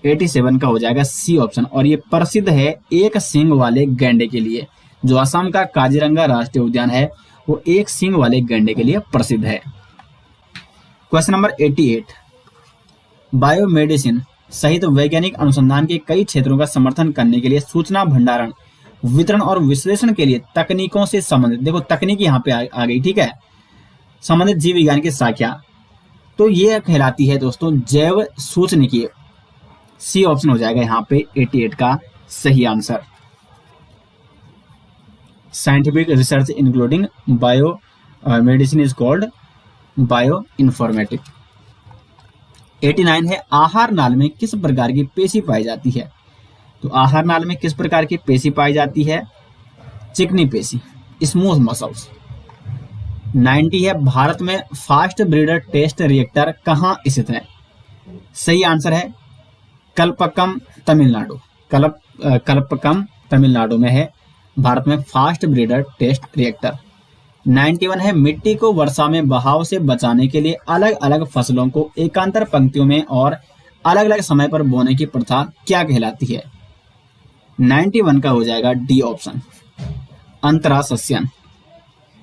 87 का हो जाएगा सी ऑप्शन, और ये प्रसिद्ध है एक सींग वाले गैंडे के लिए। जो असम का काजीरंगा राष्ट्रीय उद्यान है वो एक सींग वाले गैंडे के लिए प्रसिद्ध है। क्वेश्चन नंबर 88 बायोमेडिसिन सहित वैज्ञानिक अनुसंधान के कई क्षेत्रों का समर्थन करने के लिए सूचना भंडारण, वितरण और विश्लेषण के लिए तकनीकों से संबंधित, देखो तकनीक यहाँ पे आ गई, ठीक है, संबंधित जीव विज्ञान की शाखा, तो ये कहलाती है दोस्तों जैव सूचनिकी। सी ऑप्शन हो जाएगा यहाँ पे 88 का सही answer. Scientific research including bio medicine is called bio informatic. 89 है आहार नाल में किस प्रकार की पेशी पाई जाती है? तो आहार नाल में किस प्रकार की पेशी पाई जाती है? चिकनी पेशी, स्मूथ मसल्स। 90 है भारत में फास्ट ब्रीडर टेस्ट रिएक्टर कहाँ स्थित है? सही आंसर है कल्पक्कम तमिलनाडु। कल्पक्कम तमिलनाडु में है भारत में फास्ट ब्रीडर टेस्ट रिएक्टर। 91 है मिट्टी को वर्षा में बहाव से बचाने के लिए अलग अलग फसलों को एकांतर पंक्तियों में और अलग अलग समय पर बोने की प्रथा क्या कहलाती है? 91 का हो जाएगा डी ऑप्शन, अंतरा सस्यन,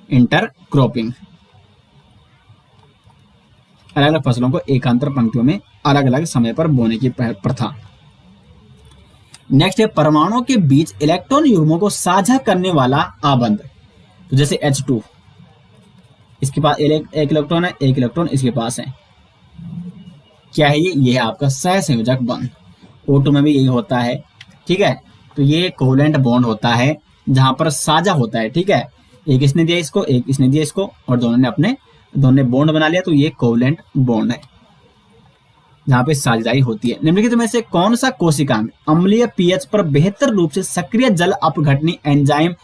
इंटरक्रॉपिंग। अलग अलग फसलों को एकांतर पंक्तियों में अलग अलग समय पर बोने की प्रथा। नेक्स्ट है परमाणुओं के बीच इलेक्ट्रॉन युग्मों को साझा करने वाला आबंध। तो जैसे H2, इसके पास एक इलेक्ट्रॉन है, एक इलेक्ट्रॉन इसके पास है। क्या है ये है आपका सहसंयोजक बंध। O2 में भी यही होता है, ठीक है। तो ये कोवेलेंट बॉन्ड होता है जहां पर साझा होता है, ठीक है। एक इसने दिया इसको, एक इसने दिया इसको, और दोनों ने बॉन्ड बना लिया, तो ये कोवेलेंट बॉन्ड है जहां पे साझेदारी होती है। निम्नलिखित में से कौन सा कोशिकांग अम्लीय पीएच पर बेहतर रूप से सक्रिय जल अपघटनी एंजाइम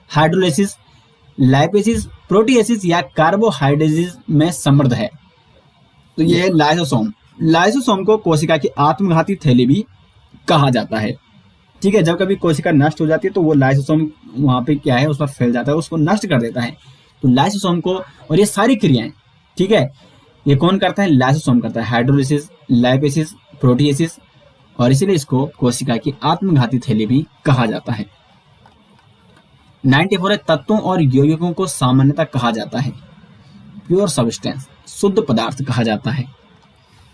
हाइड्रोलिसिस, लाइपेसिस, प्रोटीएसिस या कार्बोहाइड्रेसिस में समृद्ध है? तो ये है लाइसोसोम। लाइसोसोम को कोशिका की आत्मघाती थैली भी कहा जाता है, ठीक है। जब कभी कोशिका नष्ट हो जाती है तो वो लाइसोसोम वहां पे क्या है, उस पर फैल जाता है, उसको नष्ट कर देता है। तो लाइसोसोम को, और ये सारी क्रियाएं, ठीक है, ये कौन करता है? लाइसोसोम करता है। हाइड्रोलिसिस, लाइपेसिस, प्रोटीएसिस, और इसीलिए इसको कोशिका की आत्मघाती थैली भी कहा जाता है। 94 तत्वों और यौगिकों को सामान्यतः कहा जाता है प्योर सब्सटेंस, शुद्ध पदार्थ कहा जाता है।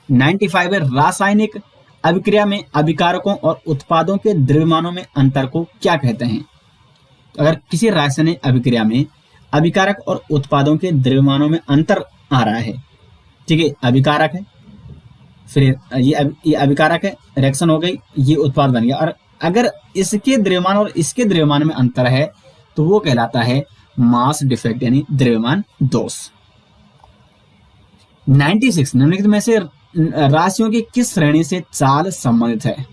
95 रासायनिक अभिक्रिया में अभिकारकों और उत्पादों के द्रव्यमानों में अंतर को क्या कहते हैं? अगर किसी रासायनिक अभिक्रिया में अभिकारक और उत्पादों के द्रव्यमानों में अंतर आ रहा है, ठीक है, अभिकारक है, फिर ये अभिकारक है, रिएक्शन हो गई, ये उत्पाद बन गया, और अगर इसके द्रव्यमान और इसके द्रव्यमान में अंतर है तो वो कहलाता है मास डिफेक्ट, यानी द्रव्यमान दोष। 96 निम्नलिखित में से राशियों की किस श्रेणी से चाल संबंधित है?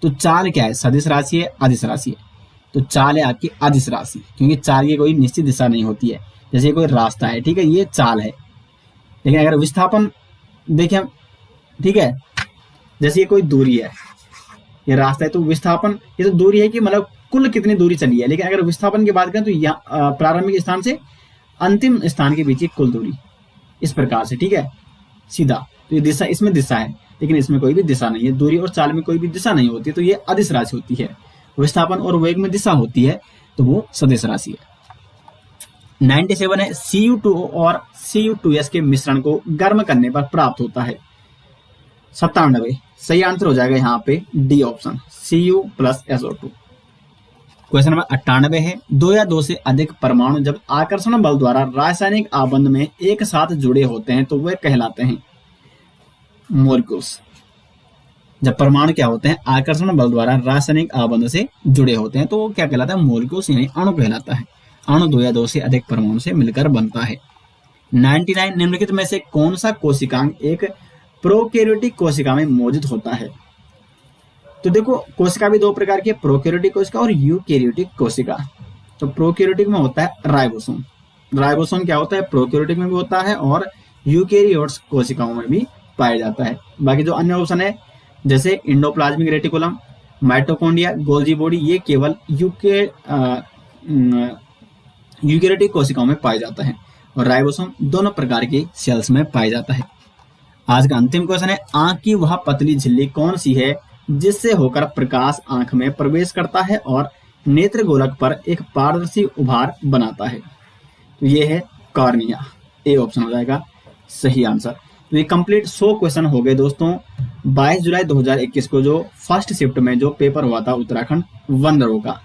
तो चाल क्या है? सदिश राशि है, अदिश राशि है। तो चाल है आपकी अदिश राशि, क्योंकि चाल की कोई निश्चित दिशा नहीं होती है। जैसे कोई रास्ता है, ठीक है, ये चाल है, लेकिन अगर विस्थापन देखें, ठीक है, जैसे ये कोई दूरी है, ये रास्ता है, तो विस्थापन, ये तो दूरी है कि मतलब कुल कितनी दूरी चली है, लेकिन अगर विस्थापन की बात करें तो यहाँ प्रारंभिक स्थान से अंतिम स्थान के बीच की कुल दूरी, इस प्रकार से, ठीक है, सीधा। तो ये दिशा, इसमें दिशा है, लेकिन इसमें कोई भी दिशा नहीं है। दूरी और चाल में कोई भी दिशा नहीं होती, तो ये अदिश राशि होती है। विस्थापन और वेग में दिशा होती है, तो वो सदिश राशि है। 97 है Cu2O और Cu2S के मिश्रण को गर्म करने पर प्राप्त होता है। 97 सही आंसर हो जाएगा यहाँ पे D option, Cu plus SO2। Question number 98 है 2 या 2 से अधिक परमाणु जब आकर्षण बल द्वारा रासायनिक आबंध में एक साथ जुड़े होते हैं तो वे कहलाते हैं मॉलिक्यूल्स। जब परमाणु क्या होते हैं, आकर्षण बल द्वारा रासायनिक आबंध से जुड़े होते हैं तो वो क्या कहलाता है? मॉलिक्यूल्स, यानी अणु कहलाता है। अणु 2 या 2 से अधिक परमाणु से मिलकर बनता है। 99 निम्नलिखित में से कौन सा कोशिकांग एक प्रोकैरियोटिक कोशिका में मौजूद होता है? तो देखो, कोशिका भी 2 प्रकार की है, प्रोकैरियोटिक कोशिका और यूकैरियोटिक कोशिका। तो प्रोकैरियोटिक में होता है राइबोसोम। राइबोसोम क्या होता है? प्रोकैरियोटिक में भी होता है और यूकैरियोट्स कोशिकाओं में भी पाया जाता है। बाकी जो अन्य ऑप्शन है जैसे endoplasmic reticulum, mitochondria, Golgi body, ये केवल यूकैरियोटिक कोशिकाओं में पाया जाता है, और राइबोसोम दोनों प्रकार के सेल्स में पाया जाता है। आज का अंतिम क्वेश्चन है आंख की वह पतली झिल्ली कौन सी है जिससे होकर प्रकाश आंख में प्रवेश करता है और नेत्र गोलक पर एक पारदर्शी उभार बनाता है? तो ये है कॉर्निया, ए ऑप्शन हो जाएगा सही आंसर। तो ये कंप्लीट 100 क्वेश्चन हो गए दोस्तों 22 जुलाई 2021 को जो फर्स्ट शिफ्ट में जो पेपर हुआ था उत्तराखंड वन दरों का।